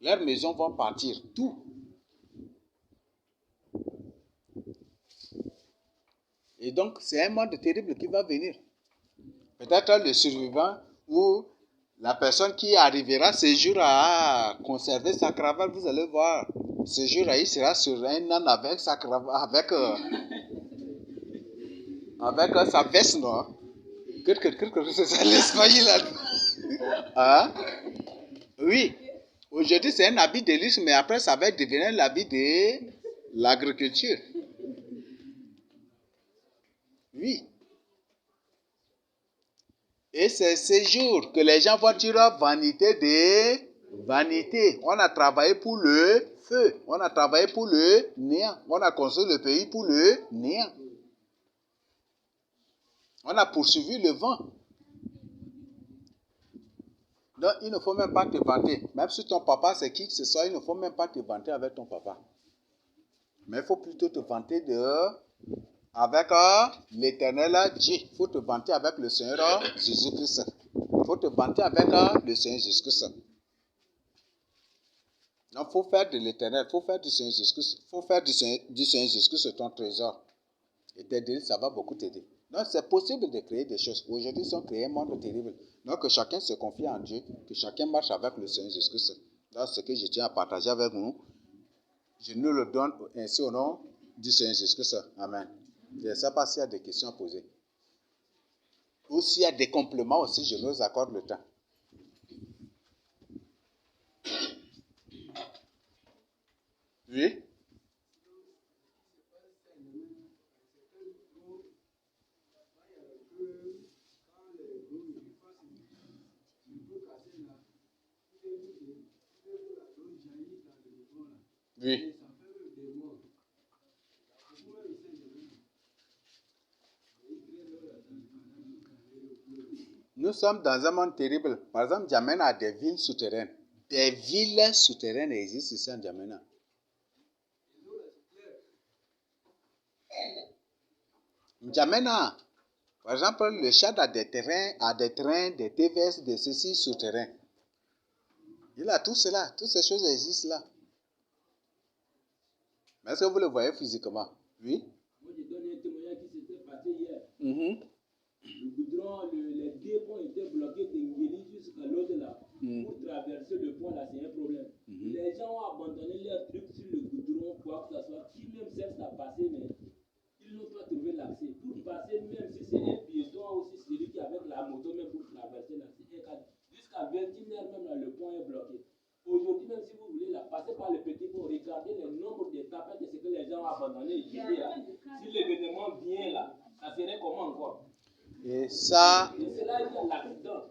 Leurs maisons vont partir. Tout. Et donc, c'est un monde terrible qui va venir. Peut-être le survivant ou la personne qui arrivera ce jour à conserver sa cravate, vous allez voir. Ce jour-là, il sera sur un âne avec sa cravate, avec sa veste noire. C'est ça l'espagnol là. Hein? Oui. Aujourd'hui, c'est un habit de luxe, mais après, ça va devenir l'habit de l'agriculture. Oui. Et c'est ce jour que les gens vont dire vanité de vanité. On a travaillé pour le feu. On a travaillé pour le néant. On a construit le pays pour le néant. On a poursuivi le vent. Donc, il ne faut même pas te vanter. Même si ton papa, c'est qui que ce soit, il ne faut même pas te vanter avec ton papa. Mais il faut plutôt te vanter avec l'éternel Dieu. Il faut te vanter avec le Seigneur Jésus-Christ. Il faut te vanter avec le Seigneur Jésus-Christ. Donc, il faut faire de l'éternel, il faut faire du Seigneur Jésus-Christ, il faut faire du Seigneur Jésus-Christ ton trésor. Et t'aider, ça va beaucoup t'aider. Donc, c'est possible de créer des choses. Aujourd'hui, ils ont créé un monde terrible. Donc, que chacun se confie en Dieu, que chacun marche avec le Seigneur Jésus-Christ. Donc, ce que je tiens à partager avec vous, je nous le donne ainsi au nom du Seigneur Jésus-Christ. Amen. Je ne sais pas s'il y a des questions à poser. Ou s'il y a des compléments aussi, je nous accorde le temps. Oui? Oui. Nous sommes dans un monde terrible. Par exemple, N'Djamena a des villes souterraines. Des villes souterraines existent ici en N'Djamena. N'Djamena, par exemple, le Tchad a des trains, des TVS, des ceci souterrains. Il a tout cela, toutes ces choses existent là. Mais est-ce que vous le voyez physiquement? Oui. Moi, je donne un témoignage qui s'était passé hier. Mm-hmm. Le goudron, les deux ponts étaient bloqués de Ngeli jusqu'à l'autre là. Pour traverser le pont là, c'est un problème. Les gens ont abandonné leurs trucs sur le goudron, quoi que ce soit, qui même cherchent à passer, mais ils n'ont pas trouvé l'accès. Pour passer, même si c'est un piéton ou si c'est celui qui est avec la moto, même pour traverser là, c'est un cas. Jusqu'à 21h même là, le pont est bloqué. Aujourd'hui, même si vous voulez la passer par le petit pont, regardez le nombre de tapettes de ce que les gens ont abandonné. Si l'événement vient là, ça serait comment encore? Et ça. Et c'est là qu'il y a l'accident.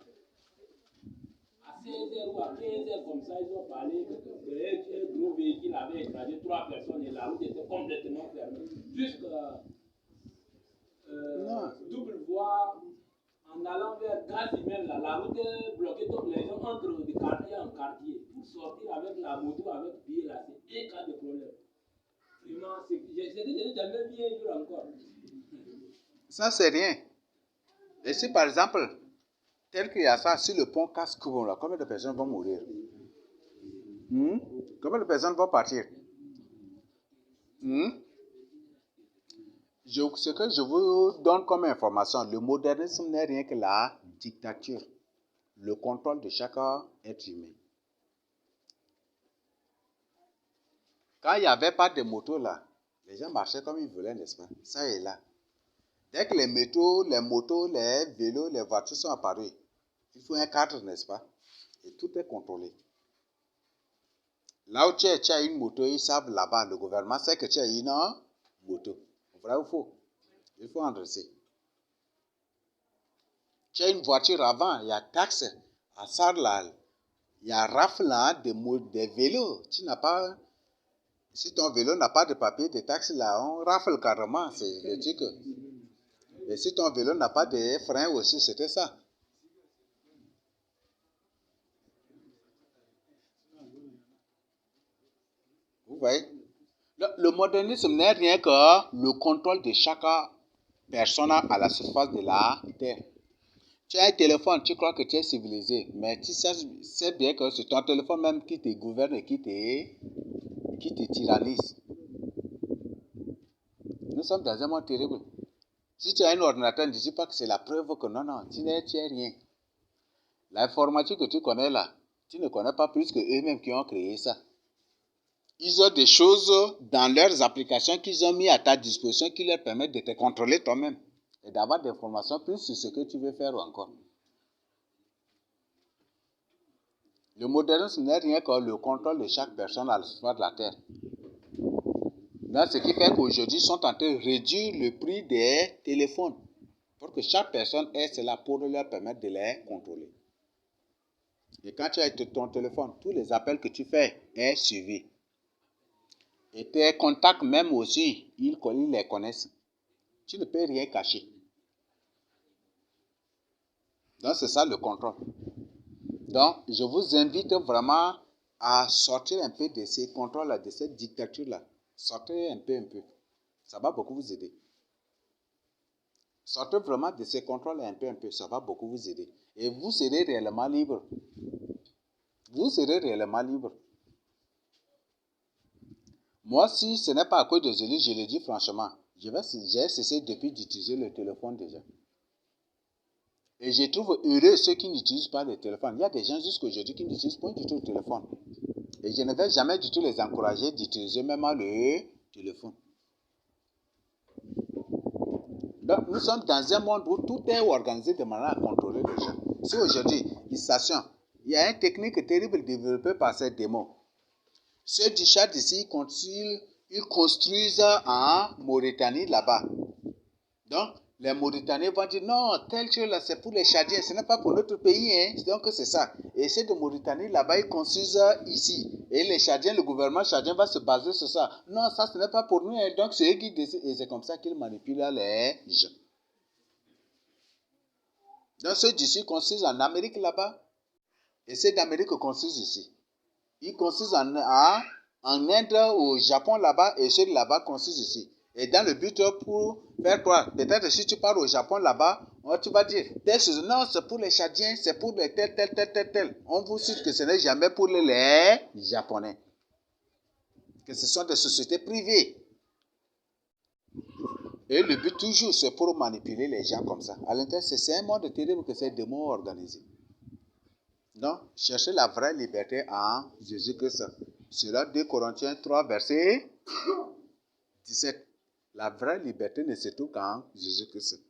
À 16h ou à 15h, comme ça, ils ont parlé qu'un gros véhicule avait écrasé 3 personnes et la route était complètement fermée. Jusqu'à double voie, en allant vers Gazi même, là, la route est bloquée, donc les gens entrent de quartier en quartier. Pour sortir avec la moto, avec pied, là, c'est un cas de problème. Vraiment, je n'ai jamais vu un jour encore. Ça, c'est rien. Et si par exemple, tel qu'il y a ça, si le pont casse, combien de personnes vont mourir? Combien de personnes vont partir? Ce que je vous donne comme information, le modernisme n'est rien que la dictature, le contrôle de chaque être humain. Quand il n'y avait pas de motos là, les gens marchaient comme ils voulaient, n'est-ce pas? Ça est là. Dès que les motos, les vélos, les voitures sont apparus, il faut un cadre, n'est-ce pas? Et tout est contrôlé. Là où tu as une moto, ils savent là-bas, le gouvernement sait que tu as une moto. Vrai ou faux? Il faut endresser. Tu as une voiture avant, il y a taxe à Sarlal, il y a rafle des vélos. Tu n'as pas, si ton vélo n'a pas de papier de taxe là, on rafle carrément, c'est le truc. Et si ton vélo n'a pas de frein aussi, c'était ça. Vous voyez? Le modernisme n'est rien que le contrôle de chaque personne à la surface de la terre. Tu as un téléphone, tu crois que tu es civilisé, mais tu sais bien que c'est ton téléphone même qui te gouverne et qui te tyrannise. Nous sommes dans un monde terrible. Si tu as un ordinateur, ne dis pas que c'est la preuve que non, tu n'es rien. L'informatique que tu connais là, tu ne connais pas plus que eux-mêmes qui ont créé ça. Ils ont des choses dans leurs applications qu'ils ont mis à ta disposition qui leur permettent de te contrôler toi-même et d'avoir des informations plus sur ce que tu veux faire encore. Le modernisme n'est rien que le contrôle de chaque personne à la surface de la terre. Donc, ce qui fait qu'aujourd'hui, ils sont en train de réduire le prix des téléphones pour que chaque personne ait cela pour leur permettre de les contrôler. Et quand tu as ton téléphone, tous les appels que tu fais sont suivis. Et tes contacts même aussi, ils les connaissent. Tu ne peux rien cacher. Donc, c'est ça le contrôle. Donc, je vous invite vraiment à sortir un peu de ces contrôles-là, de cette dictature-là. Sortez un peu. Ça va beaucoup vous aider. Sortez vraiment de ces contrôles un peu. Ça va beaucoup vous aider. Et vous serez réellement libre. Vous serez réellement libre. Moi, si ce n'est pas à cause de Jésus, je le dis franchement, j'ai cessé depuis d'utiliser le téléphone déjà. Et je trouve heureux ceux qui n'utilisent pas le téléphone. Il y a des gens jusqu'à aujourd'hui qui n'utilisent pas du tout le téléphone. Et je ne vais jamais du tout les encourager d'utiliser même le téléphone. Donc, nous sommes dans un monde où tout est organisé de manière à contrôler les gens. Si aujourd'hui, il y a une technique terrible développée par ces démons. Ceux du Tchad ici, ils construisent en Mauritanie là-bas. Donc, les Mauritaniens vont dire non, telle chose là, c'est pour les Tchadiens, ce n'est pas pour notre pays. Hein. Donc, c'est ça. Et ceux de Mauritanie là-bas, ils construisent ici. Et les Tchadiens, le gouvernement tchadien va se baser sur ça. Non, ça, ce n'est pas pour nous. Hein. Donc, c'est eux qui décident. Et c'est comme ça qu'ils manipulent les gens. Donc, ceux d'ici construisent en Amérique là-bas. Et ceux d'Amérique construisent ici. Ils construisent en Inde, au Japon là-bas, et ceux de là-bas construisent ici. Et dans le but pour faire quoi? Peut-être si tu pars au Japon là-bas, tu vas dire, telle chose, non, c'est pour les Tchadiens, c'est pour les tel. On vous cite que ce n'est jamais pour les Japonais. Que ce sont des sociétés privées. Et le but toujours, c'est pour manipuler les gens comme ça. À l'intérieur, c'est un monde terrible que ces démons ont organisé. Donc, cherchez la vraie liberté en Jésus-Christ. C'est là 2 Corinthiens 3, verset 17. La vraie liberté ne se trouve qu'en Jésus-Christ.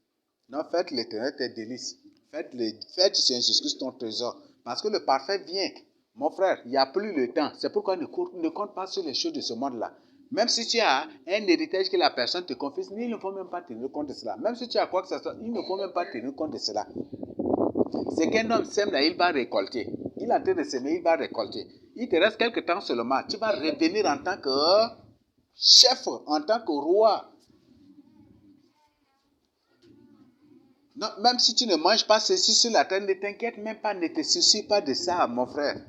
Donc, faites l'Éternel tes délices. Faites sur Jésus-Christ ton trésor. Parce que le parfait vient. Mon frère, il n'y a plus le temps. C'est pourquoi ne compte pas sur les choses de ce monde-là. Même si tu as un héritage que la personne te confie, il ne faut même pas tenir compte de cela. Même si tu as quoi que ce soit, il ne faut même pas tenir compte de cela. C'est qu'un homme sème là, il va récolter. Il est en train de semer, il va récolter. Il te reste quelques temps seulement. Tu vas revenir en tant que chef, en tant que roi. Non, même si tu ne manges pas ceci sur la terre, ne t'inquiète même pas, ne te soucie pas de ça, mon frère.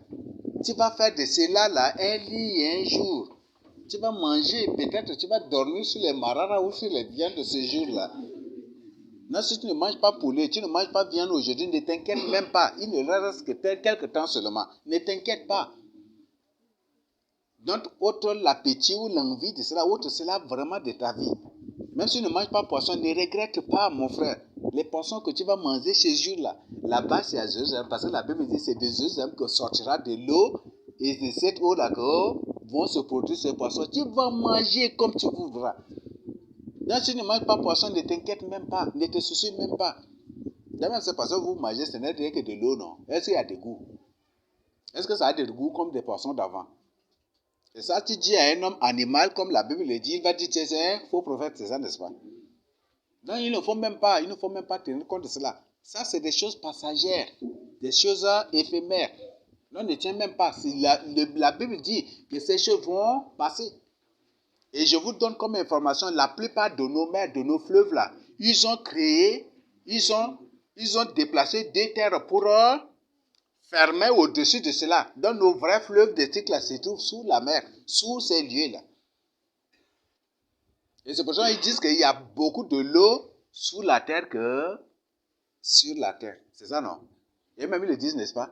Tu vas faire de cela là un lit un jour. Tu vas manger, peut-être tu vas dormir sur les mararas ou sur les viandes de ce jour-là. Non, si tu ne manges pas poulet, tu ne manges pas viande aujourd'hui, ne t'inquiète même pas. Il ne reste que quelques temps seulement. Ne t'inquiète pas. Donc, autre l'appétit ou l'envie de cela, autre cela vraiment de ta vie. Même si tu ne manges pas poisson, ne regrette pas, mon frère. Les poissons que tu vas manger ce jour-là, là-bas c'est à Jérusalem, parce que la Bible dit c'est de Jérusalem que sortira de l'eau, et de cette eau-là que vont se produire ces poissons. Tu vas manger comme tu voudras. Donc, si tu ne manges pas poisson, ne t'inquiète même pas, ne te soucie même pas. D'ailleurs, c'est parce que vous mangez, ce n'est rien que de l'eau, non? Est-ce qu'il y a des goûts? Est-ce que ça a des goûts comme des poissons d'avant? Et ça, tu dis à un homme animal, comme la Bible le dit, il va dire, c'est un faux prophète, c'est ça, n'est-ce pas? Donc, il ne faut même pas tenir compte de cela. Ça, c'est des choses passagères, des choses éphémères. On ne tient même pas. La Bible dit que ces choses vont passer. Et je vous donne comme information, la plupart de nos mers, de nos fleuves là, ils ont déplacé des terres pour fermer au-dessus de cela. Donc nos vrais fleuves de cycle là se trouvent sous la mer, sous ces lieux là. Et c'est pour ça qu'ils disent qu'il y a beaucoup de l'eau sous la terre que sur la terre. C'est ça, non? Et même ils le disent, n'est-ce pas?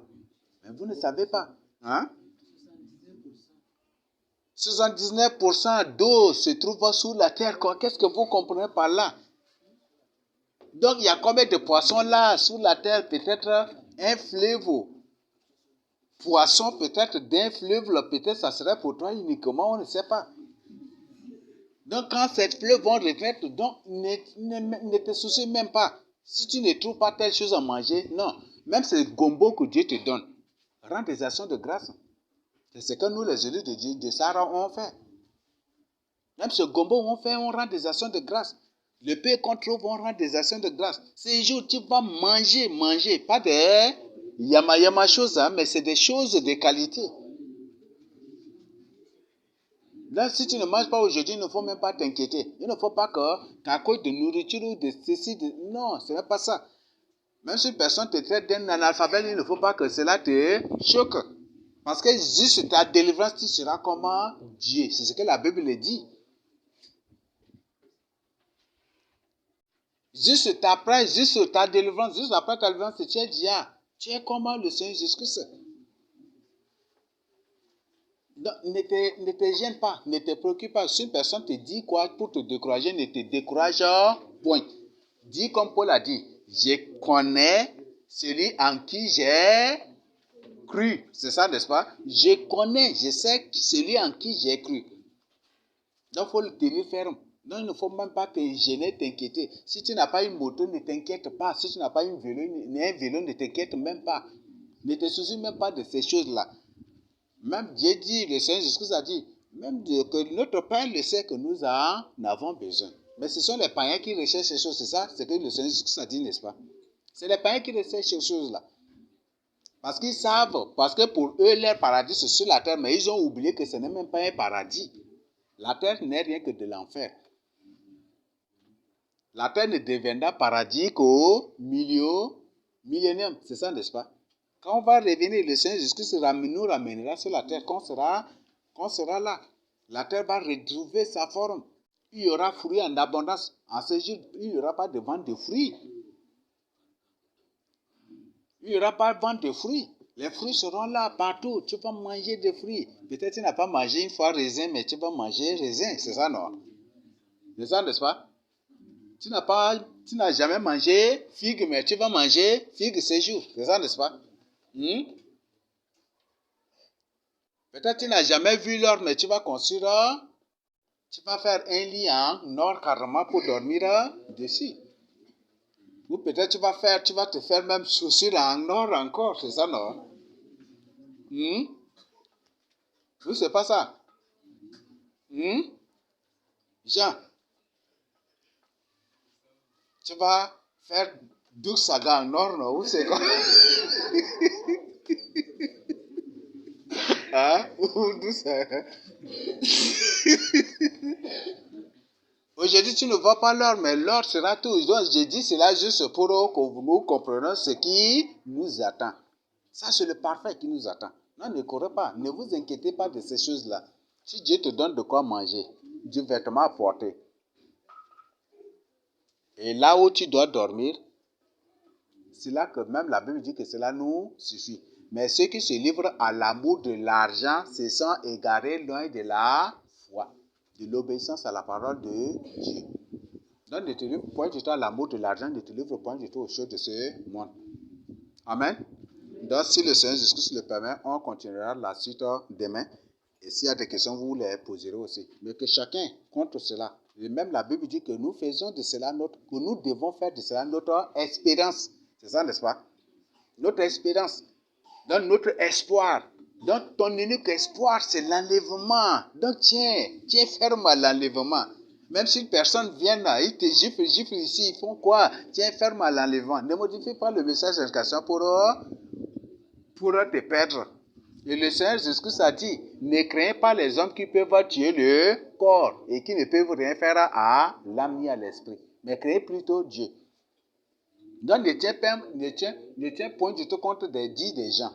Mais vous ne savez pas. Hein? 79% d'eau se trouve sous la terre. Qu'est-ce que vous comprenez par là? Donc, il y a combien de poissons là sous la terre? Peut-être un fleuve. Poisson, peut-être d'un fleuve, peut-être ça serait pour toi uniquement, on ne sait pas. Donc, quand cette fleuve vont revenir, donc, ne te soucie même pas. Si tu ne trouves pas telle chose à manger, non. Même ce gombo que Dieu te donne, rends des actions de grâce. C'est ce que nous, les élus de Sarah, on fait. Même ce gombo, on rend des actions de grâce. Le pain qu'on trouve, on rend des actions de grâce. Ces jours, tu vas manger. Pas des yama choses, hein, mais c'est des choses de qualité. Là, si tu ne manges pas aujourd'hui, il ne faut même pas t'inquiéter. Il ne faut pas qu'à cause de nourriture ou de ceci, non, ce n'est pas ça. Même si une personne te traite d'un analphabète, il ne faut pas que cela te choque. Parce que juste ta délivrance, tu seras comme Dieu. C'est ce que la Bible dit. Juste après ta délivrance, juste après ta délivrance, tu es Dieu. Tu es comme le Seigneur Jésus-Christ. Donc, ne te gêne pas, ne te préoccupe pas. Si une personne te dit quoi pour te décourager, ne te décourage point. Dis comme Paul a dit, je connais celui en qui j'ai cru. C'est ça, n'est-ce pas? Je connais, je sais celui en qui j'ai cru. Donc, il faut le tenir ferme. Donc, il ne faut même pas te gêner, t'inquiéter. Si tu n'as pas une moto, ne t'inquiète pas. Si tu n'as pas un vélo, ne t'inquiète même pas. Ne te soucie même pas de ces choses-là. Même Dieu dit, le Seigneur Jésus a dit, même que notre Père le sait que nous en avons besoin. Mais ce sont les païens qui recherchent ces choses, c'est ça? C'est que le Seigneur Jésus a dit, n'est-ce pas? C'est les païens qui recherchent ces choses-là. Parce qu'ils savent, parce que pour eux, leur paradis, c'est sur la terre, mais ils ont oublié que ce n'est même pas un paradis. La terre n'est rien que de l'enfer. La terre ne deviendra paradis qu'au millénium. C'est ça, n'est-ce pas? Quand on va revenir, le Seigneur Jésus nous ramènera sur la terre. Quand on sera là, la terre va retrouver sa forme. Il y aura fruits en abondance. En ce jour, il n'y aura pas de vente de fruits. Il n'y aura pas de vente de fruits. Les fruits seront là partout. Tu vas manger des fruits. Peut-être tu n'as pas mangé une fois raisin, mais tu vas manger raisin. C'est ça, non? C'est ça, n'est-ce pas? Tu n'as jamais mangé figue, mais tu vas manger figue ce jour. C'est ça, n'est-ce pas? Peut-être tu n'as jamais vu l'or, mais tu vas construire, tu vas faire un lit en or carrément pour dormir dessus. Ou peut-être tu vas te faire même chaussures en or encore, c'est ça, non? Ou c'est pas ça? Jean, tu vas faire 12 sagas en or, non? Ou c'est quoi? Hein? Ou 12 sagas? Aujourd'hui, tu ne vois pas l'or, mais l'or sera tout. Donc, je dis cela juste pour que nous comprenions ce qui nous attend. Ça, c'est le parfait qui nous attend. Non, ne courez pas. Ne vous inquiétez pas de ces choses-là. Si Dieu te donne de quoi manger, du vêtement à porter, et là où tu dois dormir, c'est là que même la Bible dit que cela nous suffit. Mais ceux qui se livrent à l'amour de l'argent se sont égarés loin de la foi, de l'obéissance à la parole de Dieu. Donc, ne te livre point du tout à l'amour de l'argent, ne te livre point du tout aux choses de ce monde. Amen. Donc, si le Seigneur Jésus le permet, on continuera la suite demain. Et s'il y a des questions, vous les poserez aussi. Mais que chacun contre cela. Et même la Bible dit que nous faisons de cela que nous devons faire de cela notre espérance. C'est ça, n'est-ce pas? Notre espérance. Donc, notre espoir. Donc, ton unique espoir, c'est l'enlèvement. Donc, tiens ferme à l'enlèvement. Même si une personne vient là, il te gifle ici, ils font quoi? Tiens ferme à l'enlèvement. Ne modifie pas le message d'éducation pour te perdre. Et le Seigneur Jésus a dit, ne craignez pas les hommes qui peuvent tuer le corps et qui ne peuvent rien faire à l'âme ni à l'esprit. Mais craignez plutôt Dieu. Donc, ne tiens point du tout compte des dits des gens.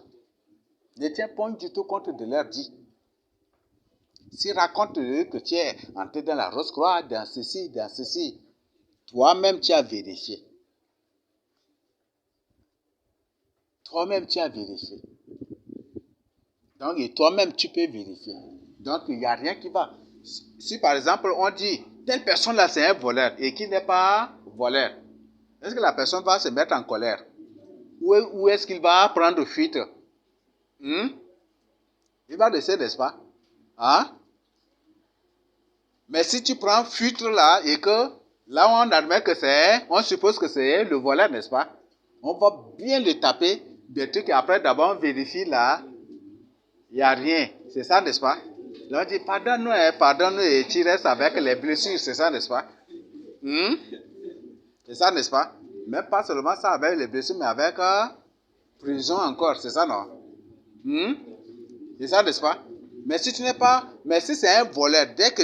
Ne tiens point du tout compte de leurs dits. S'ils racontent que tu es entré dans la Rose-Croix, dans ceci, toi-même tu as vérifié. Donc, et toi-même tu peux vérifier. Donc, il n'y a rien qui va. Si par exemple on dit, telle personne-là c'est un voleur et qui n'est pas voleur, est-ce que la personne va se mettre en colère? Ou est-ce qu'il va prendre fuite? Il va laisser, n'est-ce pas? Hein? Mais si tu prends fuite là et que là on admet que on suppose que c'est le voleur, n'est-ce pas? On va bien le taper des trucs et après d'abord on vérifie là, il n'y a rien. C'est ça, n'est-ce pas? Là on dit pardonne-nous et tu restes avec les blessures, c'est ça, n'est-ce pas? C'est ça, n'est-ce pas? Même pas seulement ça avec les blessures, mais avec prison encore, c'est ça, non? C'est ça, n'est-ce pas? Mais si c'est un voleur, dès que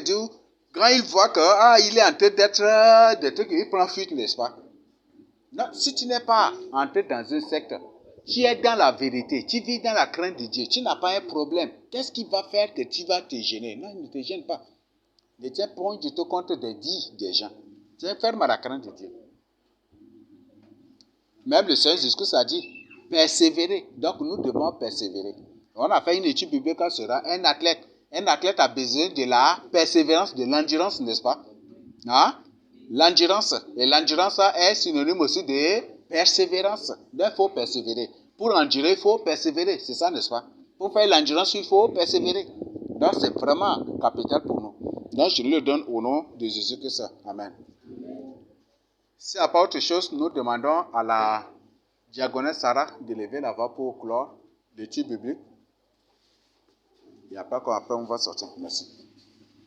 quand il voit que il est en train d'être des trucs, il prend fuite, n'est-ce pas? Non, si tu n'es pas entré dans une secte, tu es dans la vérité, tu vis dans la crainte de Dieu, tu n'as pas un problème. Qu'est-ce qui va faire que tu vas te gêner? Non, ne te gêne pas. Ne tiens point du tout compte des dits des gens. Tiens ferme à la crainte de Dieu. Même le Seigneur Jésus a dit, persévérer. Donc nous devons persévérer. On a fait une étude biblique sur un athlète. Un athlète a besoin de la persévérance, de l'endurance, n'est-ce pas? Hein? L'endurance. Et l'endurance est synonyme aussi de persévérance. Donc, il faut persévérer. Pour endurer, il faut persévérer. C'est ça, n'est-ce pas? Pour faire l'endurance, il faut persévérer. Donc, c'est vraiment capital pour nous. Donc, je le donne au nom de Jésus-Christ. Amen. S'il n'y a pas autre chose, nous demandons à la diaconesse Sarah de lever la voix pour clore l'étude biblique. Et après, on va sortir. Merci.